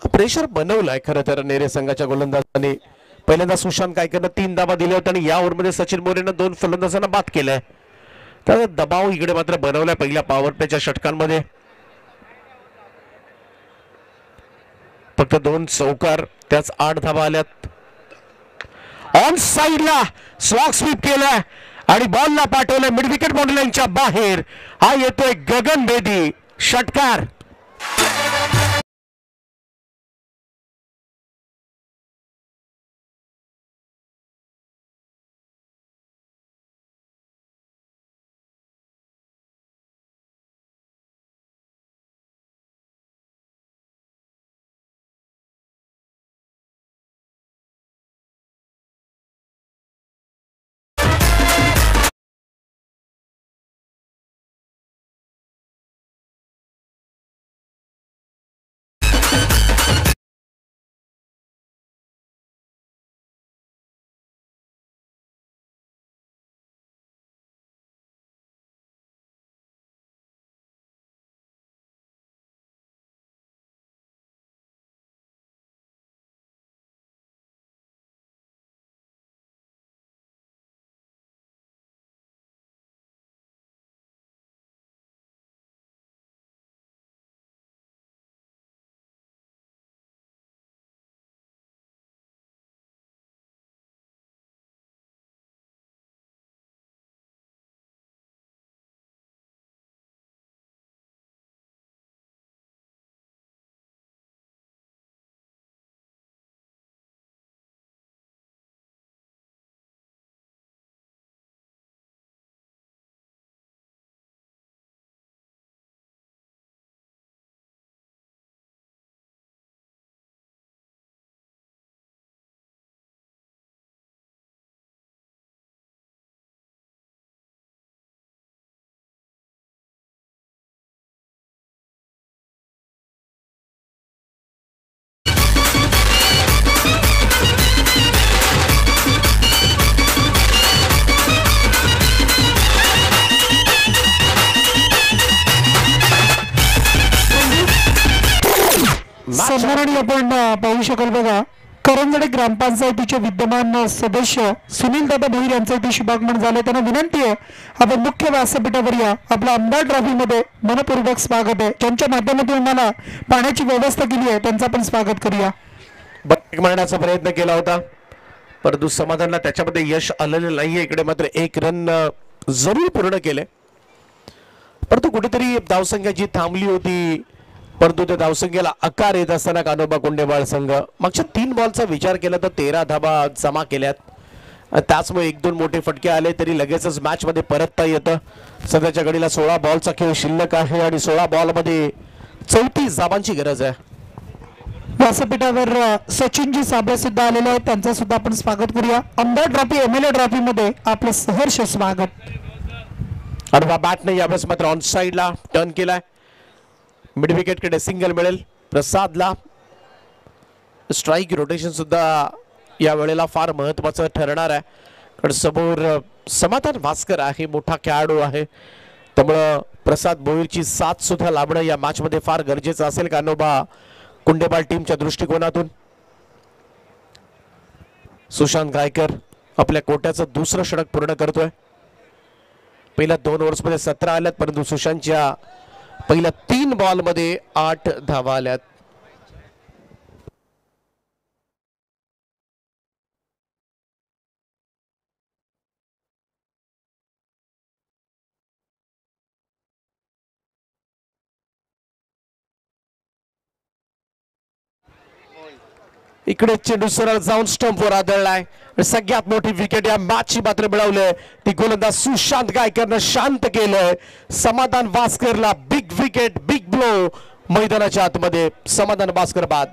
प्रेशर बनवलाय खरं तर नेरे संघाच्या गोलंदाजांनी. पहिल्यांदा सुशांत कायकरनं 3 धावा दिल्या होत्या आणि या ओव्हरमध्ये सचिन मोरेनं 2 फलंदाजांना बाद केलंय. तर दबाव इकडे मात्र बनवलाय पहिल्या पॉवर प्लेच्या षटकांमध्ये. फक्त 2 चौकार त्याच 8 धावा आल्यात. ऑन साइडला स्लॉग स्वीप केलाय आणि बॉलला पाठवलंय मिड विकेट बाउंड्री लाईनच्या बाहेर. हा येतोय गगनभेदी षटकार. सन्मानाने आपण पाहू शकाल बघा, करंजडे ग्रामपंचायतीचे विद्यमान सदस्य सुनील दादा भैर यांचं इथे शुभागमन झालं. त्यांना विनंती आहे आपण मुख्य व्यासपीठावर या. आपल्या आमदार ट्रॉफीमध्ये मनपूर्वक स्वागत आहे. ज्यांच्या माध्यमातून आम्हाला पाण्याची व्यवस्था केली आहे त्यांचं आपण स्वागत करूया. ब्रेक मारण्याचा प्रयत्न केला होता परंतु समाधानला त्याच्यामध्ये यश आलेलं नाहीये. इकडे मात्र एक रन जरूर पूर्ण केले परंतु कुठेतरी धावसंख्या जी थांबली होती परंतु त्या धावसंख्येला आकार येत असताना कान्होबा कुंडेबाळ संघ मागच्या 3 बॉलचा विचार केला तर 13 धाबा जमा केल्यात. त्याचमुळे 1-2 मोठे फटके आले तरी लगेचच मॅच मध्ये परतता येतं. सध्याच्या घडीला 16 बॉलचा खेळ शिल्लक आहे आणि 16 बॉलमध्ये 34 धाबांची गरज आहे. व्यासपीठावर सचिनजी साबळे सुद्धा आलेले आहेत. त्यांचं सुद्धा आपण स्वागत करूया. आमदार ट्रॉफी एमएलए ट्रॉफी मध्ये आपलं सहर्ष स्वागत. आणि बॅटने यावेळेस मात्र ऑन साइडला टर्न केलाय. मिड विकेट कडे सिंगल मिळेल प्रसादला. स्ट्राईक रोटेशन सुद्धा या वेळेला फार महत्वाचं ठरणार आहे कारण समोर समाधान भास्कर आहे, मोठा खेळाडू आहे. त्यामुळं प्रसाद भोईरची साथ सुद्धा लाभणं या मॅच मध्ये फार गरजेचं असेल कान्होबा कुंडेबाळ टीमच्या दृष्टिकोनातून. सुशांत गायकर आपल्या कोट्याचं दुसरं षटक पूर्ण करतोय. पहिल्या 2 ओव्हर्समध्ये 17 आल्यात परंतु सुशांतच्या पहिल्या 3 बॉलमध्ये 8 धावा आल्यात. इकडे चेंडू सरळ जाऊन स्टंपवर आदळलाय. सगळ्यात मोठी विकेट या मॅचची मात्र मिळवले ती गोलंदाज सुशांत गायकरनं शांत केलंय. समाधान भास्करला बिग विकेट, बिग ब्लो मैदानाच्या आतमध्ये. समाधान भास्कर बाद.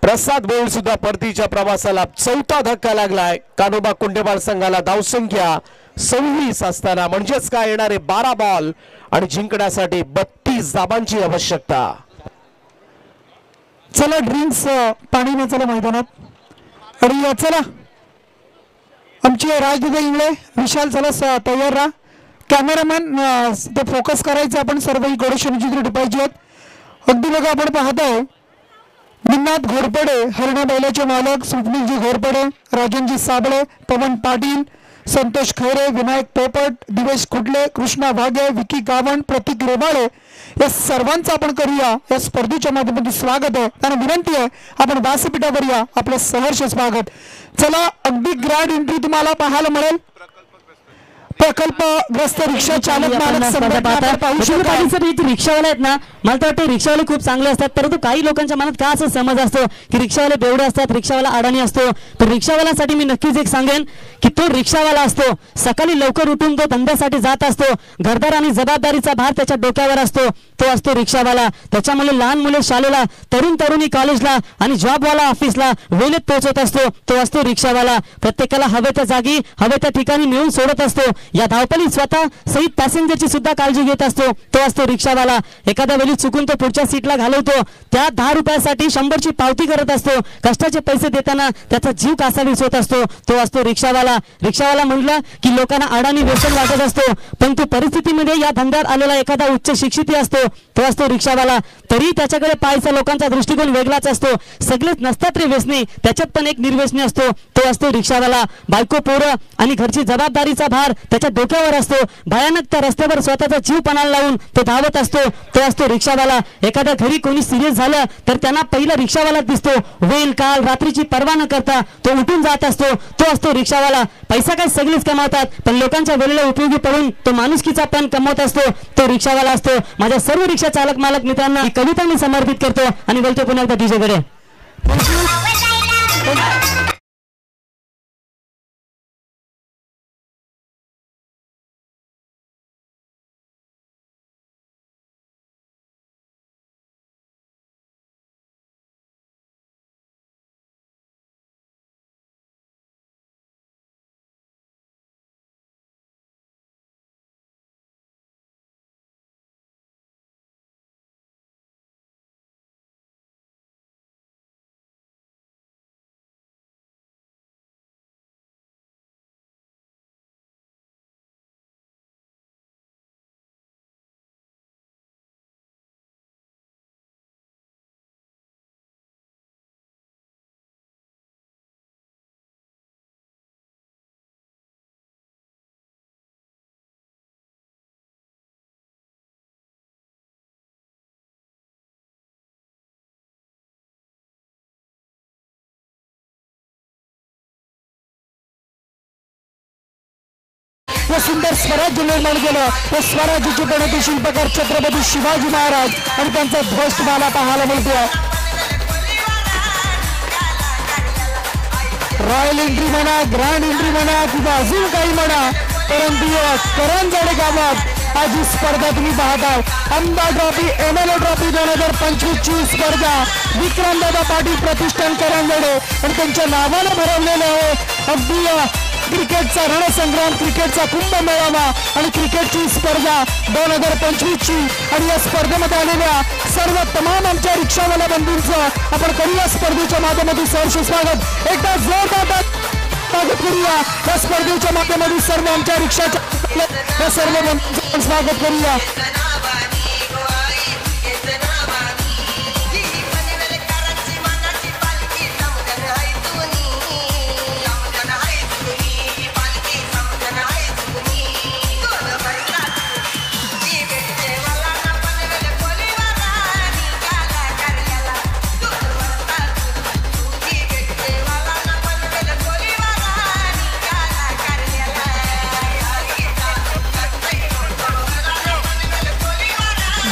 प्रसाद बोल्ड सुद्धा परतीच्या प्रवासाला 4था धक्का लागलाय. कान्होबा कुंडेबाळ संघाला धावसंख्या 26 असताना म्हणजेच काय येणारे 12 बॉल आणि जिंकण्यासाठी 32 धाबांची आवश्यकता. चला ड्रिंक्स पाणी न चला मैदानात आणि चला आमचे राजदूत इंगळे विशाल चला तयार राहा. कॅमेरामॅन ते फोकस करायचं आपण सर्वही गोडेश्वरीची दृढ पाहिजे. अगदी बघा आपण पाहताय निनाद घोरपडे हरणा बैलाचे मालक, स्वप्नीलजी घोरपडे, राजनजी साबळे, पवन पाटील, संतोष खैरे, विनायक पोपट, दिवेश कुडले, कृष्णा वाघे, विकी गावण, प्रतीक रेबाळे या सर्वांचं आपण करूया या स्पर्धेच्या माध्यमातून स्वागत आहे. त्यांना विनंती आहे आपण व्यासपीठावर या. आपलं सहर्ष स्वागत. चला अगदी ग्रँड एंट्री तुम्हाला पाहायला मिळेल. प्रकल्पग्रस्त रिक्षा चालक मालक संघटना आपण पाहू शकाल. रिक्षावाले आहेत ना, मला तर वाटतं रिक्षावाले खूप चांगले असतात, परंतु काही लोकांच्या मनात का असं समज असतो की रिक्षावाले बेवडे असतात, रिक्षावाला अडाणी असतो. तर रिक्षावाल्यासाठी मी नक्कीच एक सांगेन की तो रिक्षावाला असतो, सकाळी लवकर उठून तो धंद्यासाठी जात असतो, घरदार आणि जबाबदारीचा भार त्याच्या डोक्यावर असतो, तो असतो रिक्षावाला. त्याच्यामुळे लहान मुले शाळेला, तरुण तरुणी कॉलेजला आणि जॉबवाला ऑफिसला वेळेत पोहोचत असतो, तो असतो रिक्षावाला. प्रत्येकाला हवे त्या जागी हवे त्या ठिकाणी नेऊन सोडत असतो. या धावपळीत स्वतः सहित पॅसेंजरची सुद्धा काळजी घेत असतो, तो असतो रिक्षावाला. एखाद्या वेळी चुकून तो पुढच्या सीटला घालवतो, त्या 10 रुपयासाठी 100ची पावती करत असतो. कष्टाचे पैसे देताना त्याचा जीव कासावीस होत असतो, तो असतो रिक्षावाला. रिक्षावाला म्हटलं की लोकांना अडाणी व्यसन वाटत असतो, पण तो परिस्थितीमध्ये या धंद्यात आलेला एखादा उच्च शिक्षित असतो, तो असतो रिक्षावाला. तरी त्याच्याकडे पाहायचा लोकांचा दृष्टिकोन वेगळाच असतो. सगळेच नसतात रे व्यसनी, त्याच्यात पण एक निर्व्यसनी असतो, तो असतो रिक्षावाला. बायको पोरं आणि घरची जबाबदारीचा भार त्याच्या डोक्यावर असतो. भयानक त्या रस्त्यावर स्वतःचा जीव पणाला लावून तो धावत असतो, तो असतो रिक्षावाला. एखाद्या घरी कोणी सिरियस झालं तर त्यांना पहिला रिक्षावाला दिसतो. वेल काल रात्रीची पर्वा न करता तो उठून जात असतो, तो असतो रिक्षावाला. पैसा काय सगळेच कमावतात, पण लोकांच्या वेळेला उपयोगी पडून तो माणुसकीचा पण कमवत असतो, तो रिक्षावाला असतो. माझ्या सर्व रिक्षा चालक मालक मित्रांना ही कविता मी समर्पित करतो आणि बोलतो पुन्हा एकदा डीजेकडे. व सुंदर स्वराज्य निर्माण केलं. व स्वराज्याचे प्रणेते शिल्पकार छत्रपती शिवाजी महाराज आणि त्यांचा ध्वज तुम्हाला पाहायला मिळतोय. रॉयल एंट्री म्हणा, ग्रँड एंट्री म्हणा किंवा अजून काही म्हणा, परंतु करंजाडे गावात आज ही स्पर्धा तुम्ही पाहताय. आमदार ट्रॉफी MLA ट्रॉफी 2025 ची स्पर्धा विक्रमदादा पाटील प्रतिष्ठान करंजाडे आणि त्यांच्या नावानं भरवलेलं आहे. अगदी क्रिकेटचा रणसंग्राम, क्रिकेटचा कुंभमेळावा आणि क्रिकेटची स्पर्धा 2025 ची. आणि या स्पर्धेमध्ये आलेल्या सर्व तमाम आमच्या रिक्षावाला बंधूंचं आपण करूया स्पर्धेच्या माध्यमातून सहर्ष स्वागत. एकदा जोरदार स्वागत करूया या स्पर्धेच्या माध्यमातून सर्व आमच्या रिक्षाच्या या सर्व बंधूंचं स्वागत करूया.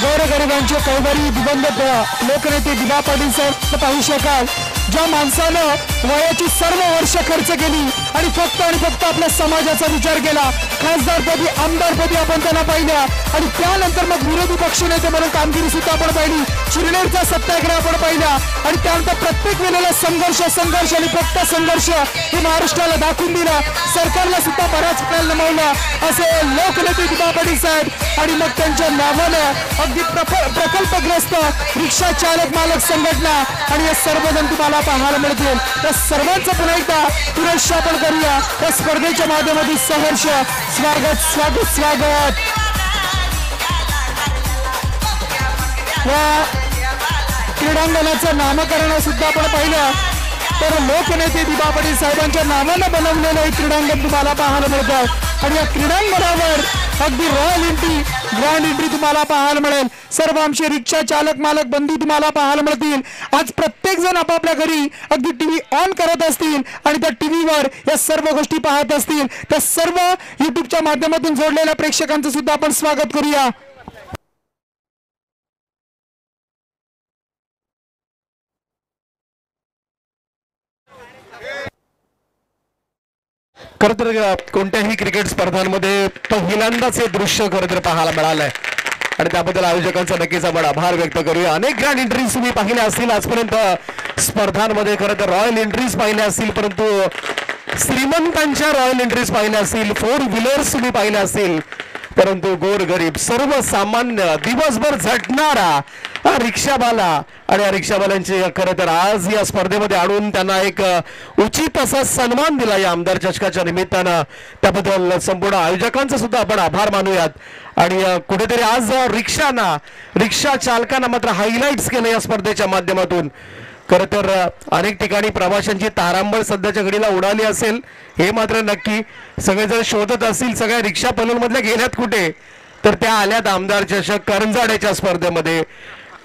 गोरगरिबांचे कैवारी दिवंगत लोकनेते दिबा पाटील साहेब पाहू शकाल. ज्या माणसानं वयाची सर्व वर्ष खर्च केली आणि फक्त आपल्या समाजाचा विचार केला. खासदारपदी आमदारपदी आपण त्यांना पाहिल्या आणि त्यानंतर मग विरोधी पक्षनेते म्हणून कामगिरी सुद्धा आपण पाहिली. चिरनेरचा सत्याग्रह आपण पाहिला आणि त्यानंतर प्रत्येक वेळेला संघर्ष आणि फक्त संघर्ष हे महाराष्ट्राला दाखवून दिला. सरकारला सुद्धा बराच वेळ नमवला असे लोकनेते दिबा पाटील साहेब. आणि मग त्यांच्या नावानं अगदी प्रकल्पग्रस्त रिक्षा चालक मालक संघटना आणि हे सर्वजण तुम्हाला पाहायला मिळतील. त्या सर्वांचं पुन्हा एकदा पुनश्च आपण करूया या स्पर्धेच्या माध्यमातून सहर्ष स्वागत स्वागत स्वागत. या क्रीडांगणाचं नामकरण सुद्धा आपण पाहिलं तर लोकनेते दिबा पाटील साहेबांच्या नावानं बनवलेलं हे क्रीडांगण तुम्हाला पाहायला मिळतं. आणि या क्रीडांगणावर अगदी रॉयल एंट्री ग्रँड एंट्री तुम्हाला पाहायला मिळेल. सर्व आमचे रिक्षा चालक मालक बंधू तुम्हाला पाहायला मिळतील. आज प्रत्येक जण आपापल्या घरी अगदी टीव्ही ऑन करत असतील आणि त्या टीव्हीवर या सर्व गोष्टी पाहत असतील. त्या सर्व युट्यूबच्या माध्यमातून जोडलेल्या प्रेक्षकांचं सुद्धा आपण स्वागत करूया. खरं तर कोणत्याही क्रिकेट स्पर्धांमध्ये पहिल्यांदाच हे दृश्य खरं तर पाहायला मिळालंय आणि त्याबद्दल आयोजकांचा नक्कीच आपण आभार व्यक्त करूया. अनेक ग्रँड एंट्रीज तुम्ही पाहिल्या असतील आजपर्यंत स्पर्धांमध्ये. खरं तर रॉयल एंट्रीज पाहिल्या असतील, परंतु श्रीमंतांच्या रॉयल एंट्रीज पाहिल्या असतील, 4 व्हीलर्स तुम्ही पाहिल्या असतील, परंतु गोरगरीब सर्वसामान्य दिवसभर झटणारा रिक्षावाला आणि या रिक्षावाल्यांचे खरं तर आज या स्पर्धेमध्ये आणून त्यांना एक उचित असा सन्मान दिला या आमदार चषकाच्या निमित्तानं. त्याबद्दल संपूर्ण आयोजकांचा सुद्धा आपण आभार मानूयात. आणि कुठेतरी आज रिक्षा चालकांना मात्र हायलाइट्स केलं या स्पर्धेच्या माध्यमातून. खरं तर अनेक ठिकाणी प्रवाशांची तारांबळ सध्याच्या घडीला उडाली असेल हे मात्र नक्की. सगळेजण शोधत असतील सगळ्या रिक्षा पनवेलमधल्या गेल्यात कुठे, तर त्या आल्यात आमदार चषक करंजाड्याच्या स्पर्धेमध्ये.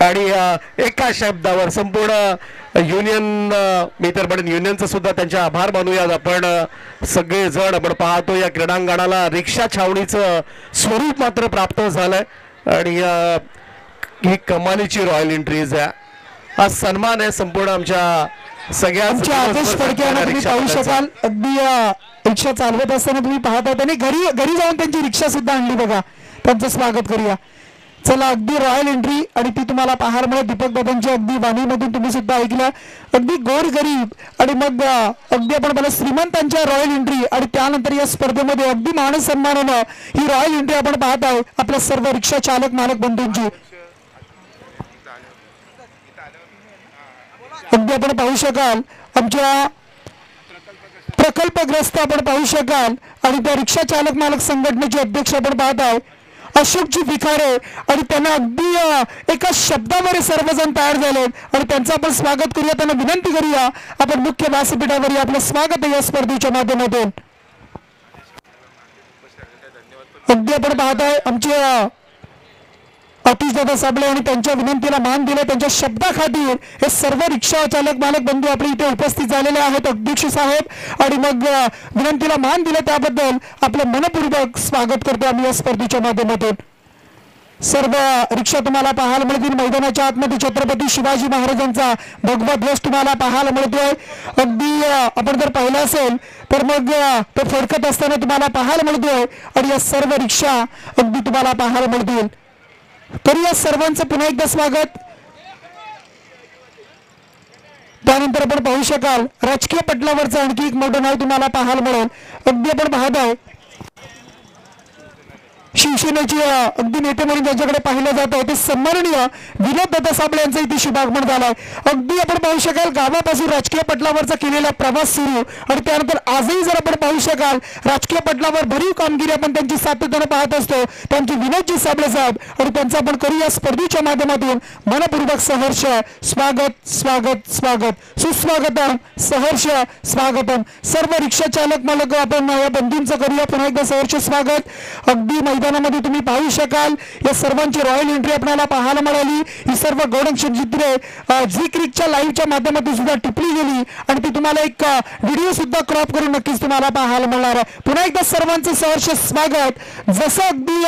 आणि एका शब्दावर संपूर्ण युनियन मी तर म्हणेन युनियनचा सुद्धा त्यांचे आभार मानूयात आपण. सगळेजण आपण पाहतो या क्रीडांगणाला रिक्षा छावणीचं स्वरूप मात्र प्राप्त झालंय आणि ही कमालीची रॉयल एंट्रीज आहे. हा सन्मान आहे संपूर्ण आमच्या सगळ्या आदेश फडक्यांना तुम्ही पाहू शकाल. अगदी रिक्षा चालवत असताना तुम्ही पाहता त्यांनी घरी जाऊन त्यांची रिक्षा सुद्धा आणली बघा. त्यांचं स्वागत करूया. चला अगदी रॉयल एंट्री आणि ती तुम्हाला पाहायला मिळेल. दीपक दादांच्या अगदी वाणीमधून तुम्ही सुद्धा ऐकलं. अगदी गोरगरीब आणि मग अगदी आपण बोला श्रीमंतांच्या रॉयल एंट्री आणि त्यानंतर या स्पर्धेमध्ये अगदी मान सन्मानानं ही रॉयल एंट्री आपण पाहत आहे आपल्या सर्व रिक्षा चालक मालक बंधूंची. अगदी आपण पाहू शकाल आमच्या प्रकल्पग्रस्त आपण पाहू शकाल आणि त्या रिक्षा चालक मालक संघटनेचे अध्यक्ष आपण पाहत आहे अशोकजी विखारे आणि त्यांना अगदी एका शब्दावर सर्वजण तयार झाले आणि त्यांचं आपण स्वागत करूया. त्यांना विनंती करूया आपण मुख्य व्यासपीठावर आपलं स्वागत आहे या स्पर्धेच्या माध्यमातून. अगदी आपण पाहत आहे आमचे अतिश दादा साबळे आणि त्यांच्या विनंतीला मान दिला. त्यांच्या शब्दाखातीर हे सर्व रिक्षा चालक मालक बंधू आपले इथे उपस्थित झालेले आहेत अध्यक्ष साहेब आणि मग विनंतीला मान दिला त्याबद्दल आपलं मनपूर्वक स्वागत करतो आम्ही या स्पर्धेच्या माध्यमातून. सर्व रिक्षा तुम्हाला पाहायला मिळतील. मैदानाच्या आतमध्ये छत्रपती शिवाजी महाराजांचा भगवा ध्वज तुम्हाला पाहायला मिळतोय. अगदी आपण जर पाहिलं असेल तर मग तो फडकत असताना तुम्हाला पाहायला मिळतोय आणि या सर्व रिक्षा अगदी तुम्हाला पाहायला मिळतील. तरी या सर्वांचं पुन्हा एकदा स्वागत. त्यानंतर आपण पाहू शकाल राजकीय पटलावरचं आणखी एक मोठं नाव तुम्हाला पाहायला मिळेल. अगदी आपण पाहत आहे शिवसेनेचे अगदी नेते म्हणून ज्यांच्याकडे पाहिलं जात आहे ते सन्माननीय विनोद दादा साबळे यांचं इथे शुभागमन झालंय. अगदी आपण पाहू शकाल गावापासून राजकीय पटलावरचा केलेला प्रवास सुरू आणि त्यानंतर आजही जर आपण पाहू शकाल राजकीय पटलावर भरीव कामगिरी आपण त्यांची सातत्याने पाहत असतो. त्यांचे विनोदजी साबळे साहेब आणि त्यांचं आपण करूया स्पर्धेच्या माध्यमातून मनपूर्वक सहर्ष स्वागत स्वागत स्वागत सुस्वागतम सहर्ष स्वागतम. सर्व रिक्षा चालक मालक आपण या बंधूंचं करूया पुन्हा एकदा सहर्ष स्वागत. अगदी मैदानामध्ये तुम्ही पाहू शकाल या सर्वांची रॉयल एंट्री आपल्याला पाहायला मिळाली. ही सर्व गौरक्षण चित्रे झी क्रिकच्या लाईव्हच्या माध्यमातून सुद्धा टिपली गेली आणि ती तुम्हाला एक व्हिडिओ सुद्धा क्रॉप करून नक्कीच तुम्हाला पाहायला मिळणार आहे. पुन्हा एकदा सर्वांचं सहर्ष स्वागत. जसं अगदी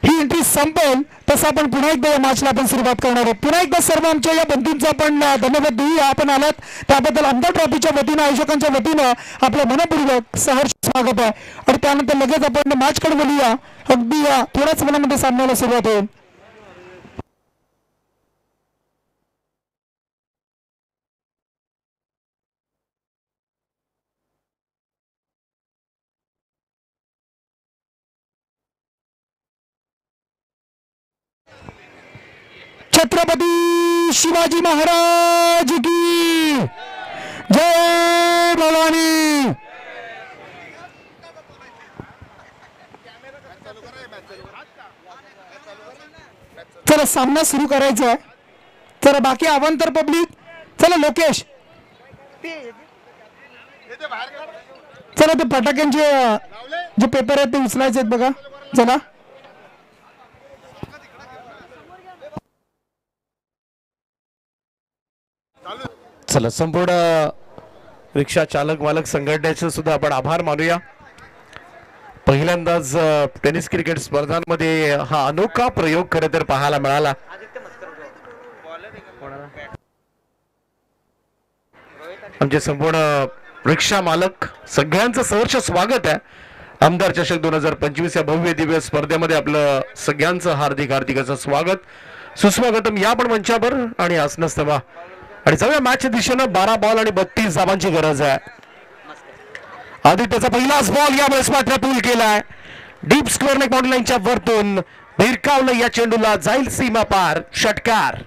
ही एंट्री संपेल तसं आपण पुन्हा एकदा या मॅचला आपण सुरुवात करणार आहोत. पुन्हा एकदा सर्व आमच्या या बंधूंचा आपण धन्यवाद देऊया. आपण आलात त्याबद्दल आमदार ट्रॉफीच्या वतीनं आयोजकांच्या वतीनं आपलं मनपूर्वक सहर्ष स्वागत आहे. आणि त्यानंतर लगेच आपण मॅचकडे बोलूया. अगदी थोड्याच वेळामध्ये सामन्याला सुरुवात होईल. छत्रपती शिवाजी महाराज की जय भवानी. चला सामना सुरू करायचा आहे. चला बाकी अवांतर पब्लिक. चला लोकेश चला ते फटाक्यांचे जे पेपर आहेत ते उचलायचे आहेत बघा. चला चला संपूर्ण रिक्षा चालक मालक संघटनेचे सुद्धा आपण आभार मानूया. पहिल्यांदाच टेनिस क्रिकेट स्पर्धांमध्ये हा अनोखा प्रयोग खरं तर पाहायला मिळाला. आमचे संपूर्ण रिक्षा मालक सगळ्यांचं सहर्ष स्वागत आहे. आमदार चषक 2025 या भव्य दिव्य स्पर्धेमध्ये आपलं सगळ्यांचं हार्दिक हार्दिक असं स्वागत सुस्वागतम. या पण मंचावर आणि आसनस्तवा आणि जाऊया मॅचच्या दिशेनं. 12 बॉल आणि 32 धावांची गरज आहे. आदित्यचा पहिलाच बॉल यावेळेस मात्र पूल केलाय. डीप स्क्वेअर नेक बाउंड्री लाईनच्या वरतून भिरकावलं या चेंडूला, जाईल सीमा पार, षटकार.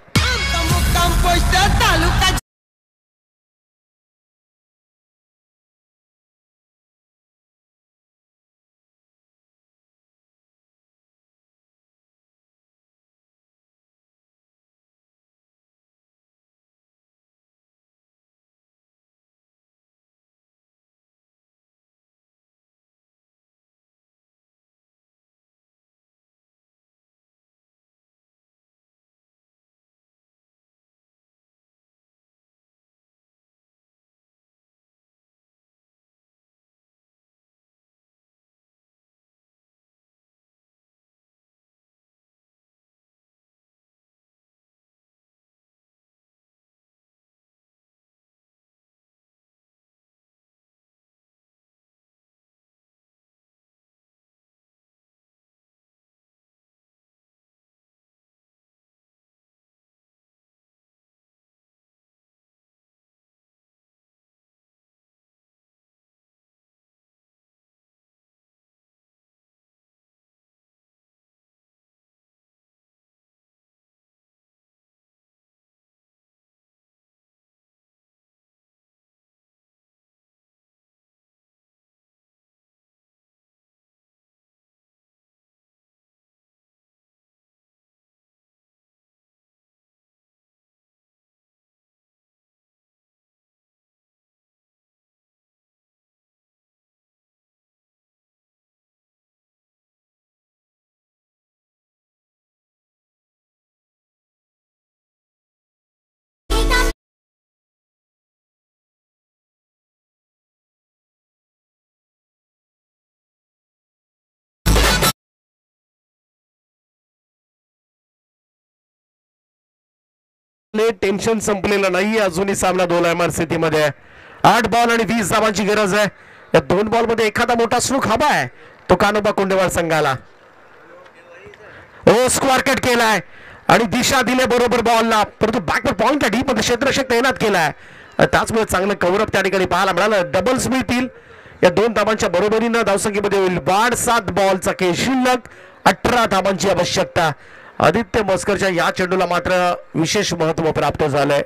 टेन्शन संपलेलं नाहीये अजूनही. सामना दोलायमान स्थितीमध्ये. 8 बॉल आणि 20 धावांची गरज आहे. या 2 बॉल मध्ये एखादा मोठा स्ट्रोक हवा आहे तो कानोबा कोंडेवाड संघाला. ओ स्क्वेअर कट केलाय आणि दिशा दिले बरोबर बॉलला, परंतु बॅकवर्ड पॉइंटला डीप मध्ये क्षेत्ररक्षक तैनात केलाय. त्याचमुळे चांगलं कव्हरअप त्या ठिकाणी पाहायला मिळालं. डबल्स मिळतील. या 2 धावांच्या बरोबरीनं धावसंख्येमध्ये होईल 7 बॉलचा खेळ शिल्लक. 18 धावांची आवश्यकता. आदित्य मस्करच्या या चेंडूला मात्र विशेष महत्व प्राप्त झालंय.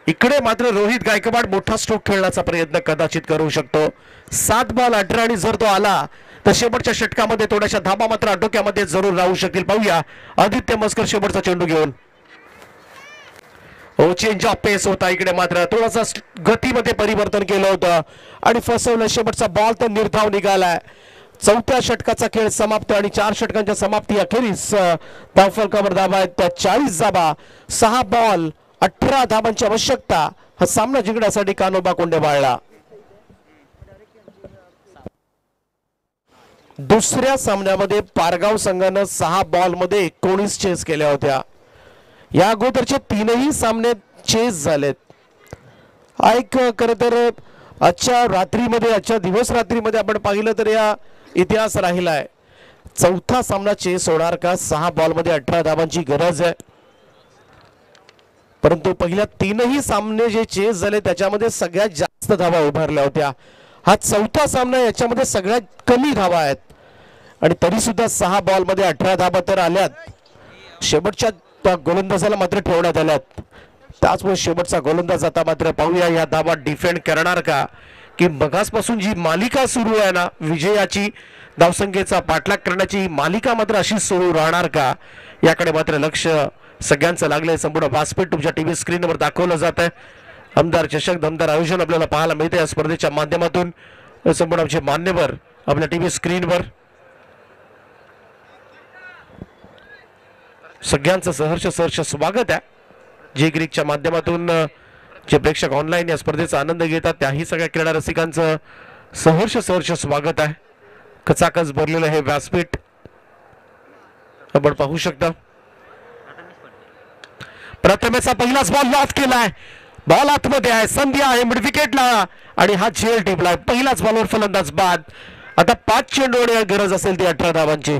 इकडे मात्र रोहित गायकवाड मोठा स्ट्रोक खेळण्याचा प्रयत्न कदाचित करू शकतो. 7 बॉल 18 आणि जर तो आला तर शेवटच्या षटकामध्ये थोड्याशा धाबा मात्र आटोक्यामध्ये जरूर राहू शकतील. पाहूया आदित्य मस्कर शेवटचा चेंडू घेऊन. हो चेंज ऑफ पेस होता. इकडे मात्र थोडासा गतीमध्ये परिवर्तन केलं होतं आणि फसवलं. शेवटचा बॉल तर निर्धाव निघालाय. 4थ्या षटकाचा खेळ समाप्त आणि 4 षटकांच्या समाप्ती अखेरीस धावफलकावर धावा आहेत त्या 40 धावा. 6 बॉल 18 धावांची आवश्यकता. हा सामना जिंकण्यासाठी कानोबा कोंडेवाडला. दुसऱ्या सामन्यामध्ये पारगाव संघानं 6 बॉल मध्ये 19 चेस केल्या होत्या. या अगोदरचे 3ही सामने चेस झालेत. हा एक खरं तर आजच्या रात्रीमध्ये, आजच्या दिवस रात्रीमध्ये आपण पाहिलं तर या इतिहास राहिलाय. 4था सामना चेस होणार का? 6 बॉल मध्ये 18 धावांची गरज आहे. परंतु पहिल्या 3ही सामने जे चेस झाले त्याच्यामध्ये सगळ्यात जास्त धावा उभारल्या होत्या. हा 4था सामना, याच्यामध्ये सगळ्यात कमी धावा आहेत आणि तरी सुद्धा 6 बॉल मध्ये 18 धावा तर आल्यात. शेवटच्या त्या गोलंदाजाला मात्र ठेवण्यात आल्यात. त्याचमुळे शेवटचा गोलंदाज आता मात्र पाहूया या धावा डिफेंड करणार का, की मगासपासून जी मालिका सुरू आहे ना विजयाची, धावसंख्येचा पाठलाग करण्याची मालिका मात्र अशी सुरू राहणार का, याकडे मात्र लक्ष सगळ्यांचं लागलंय. संपूर्ण व्यासपीठ तुमच्या टीव्ही स्क्रीनवर दाखवलं जात आहे. आमदार चषक दमदार आयोजन आपल्याला पाहायला मिळते या स्पर्धेच्या माध्यमातून. संपूर्ण आमचे मान्यवर आपल्या टीव्ही स्क्रीनवर. सगळ्यांचं सहर्ष सहर्ष स्वागत आहे. जे ग्रीकच्या माध्यमातून जे प्रेक्षक ऑनलाईन या स्पर्धेचा आनंद घेतात त्याही सगळ्या क्रीडा रसिकांचं सहर्ष स्वागत आहे. कचाकच भरलेलं हे व्यासपीठ आपण पाहू शकता. प्रथमेचा पहिलाच बॉल लॉक केलाय. बॉल आतमध्ये आहे, संधी आहे मिड विकेटला आणि हा झेल टिपलाय. पहिलाच बॉलवर फलंदाज बाद. आता 5 चेंडूवर गरज असेल ती 18 धावांची.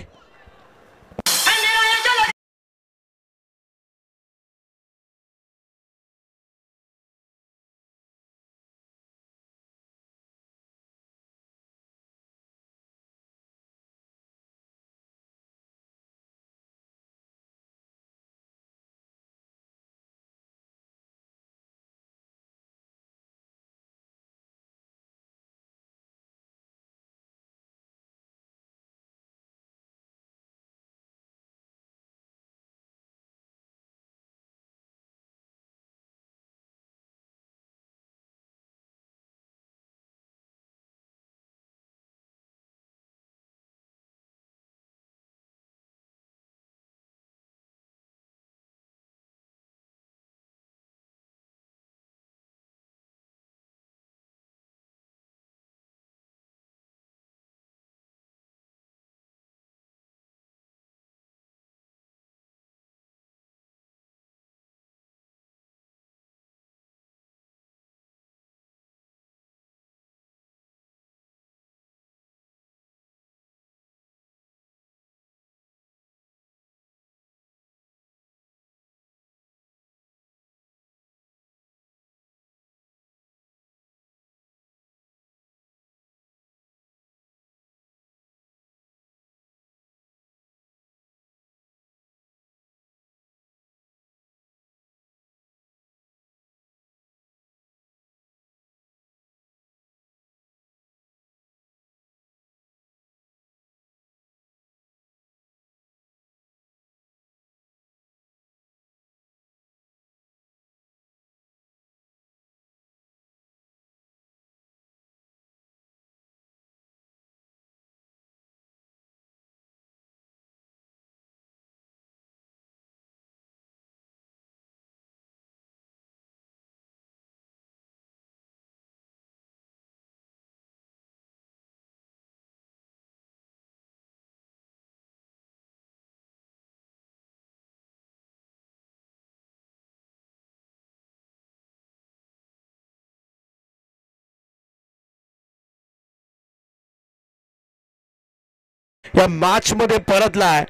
या मॅच मध्ये परतलाय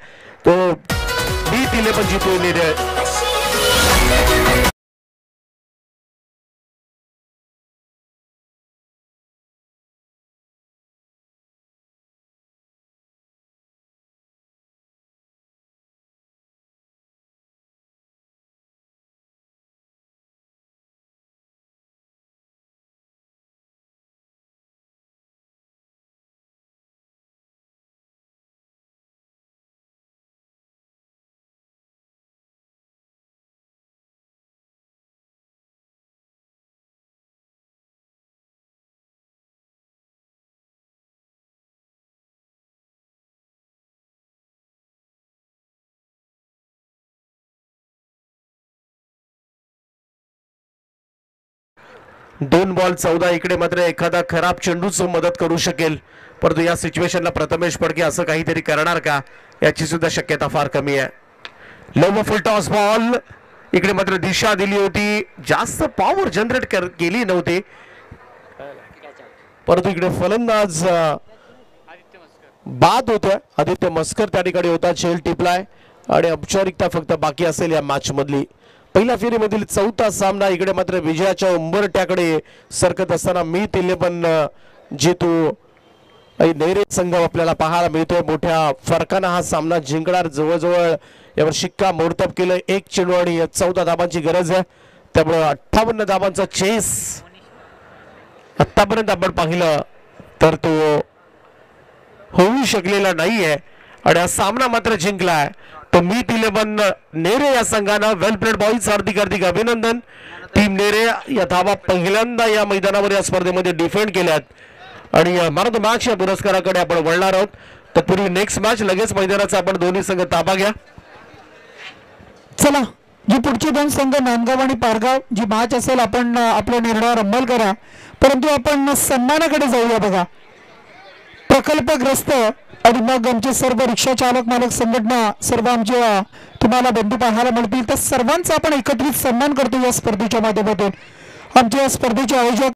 तो बी दिले पण जिंकलेले. दोन बॉल 14. इकडे मात्र एखादा खराब चेंडूच मदत करू शकेल, परंतु या सिच्युएशनला प्रथमेश फडके असं काहीतरी करणार का याची सुद्धा शक्यता फार कमी आहे. लो फुल टॉस बॉल. इकडे मात्र दिशा दिली होती, जास्त पॉवर जनरेट केली नव्हती, परंतु इकडे फलंदाज बाद होतोय. आदित्य मस्कर त्या ठिकाणी होता. झेल टिपलाय आणि औपचारिकता फक्त बाकी असेल या मॅच मधली. पहिल्या फेरीमधील 4था सामना. इकडे मात्र विजयाच्या उंबरठ्याकडे सरकत असताना मी तिल्ले पण जितू नेरे संघ आपल्याला पाहायला मिळतोय. मोठ्या फरकानं हा सामना जिंकणार. जवळजवळ यावर शिक्का मोर्तब केलं. 1 चेंडू आणि 14 धाबांची गरज आहे, त्यामुळे 58 धाबांचा चेस आतापर्यंत आपण पाहिलं तर तो होऊ शकलेला नाहीये आणि हा सामना मात्र जिंकलाय तो मीत 11 नेरे या संघानं. वेल प्लेड बॉईज, हार्दिक हार्दिक अभिनंदन. टीम नेरे या धावा पहिल्यांदा या मैदानावर या स्पर्धेमध्ये डिफेंड केल्यात आणि मॅन ऑफ द मॅच या पुरस्काराकडे आपण वळणार आहोत. तत्पूर्वी नेक्स्ट मॅच लगेच मैदानाचा आपण दोन्ही संघ ताबा घ्या. चला जी पुढचे दोन संघ नांदगाव आणि पारगाव जी मॅच असेल आपण आपल्या निर्णयावर अंमल करा, परंतु आपण सन्मानाकडे जाऊया बघा. प्रकल्पग्रस्त आणि मग आमचे सर्व रिक्षा चालक मालक संघटना सर्व आमच्या तुम्हाला बंधू पाहायला मिळतील. तर सर्वांचा आपण एकत्रित सन्मान करतो या स्पर्धेच्या माध्यमातून. आमच्या या स्पर्धेचे आयोजक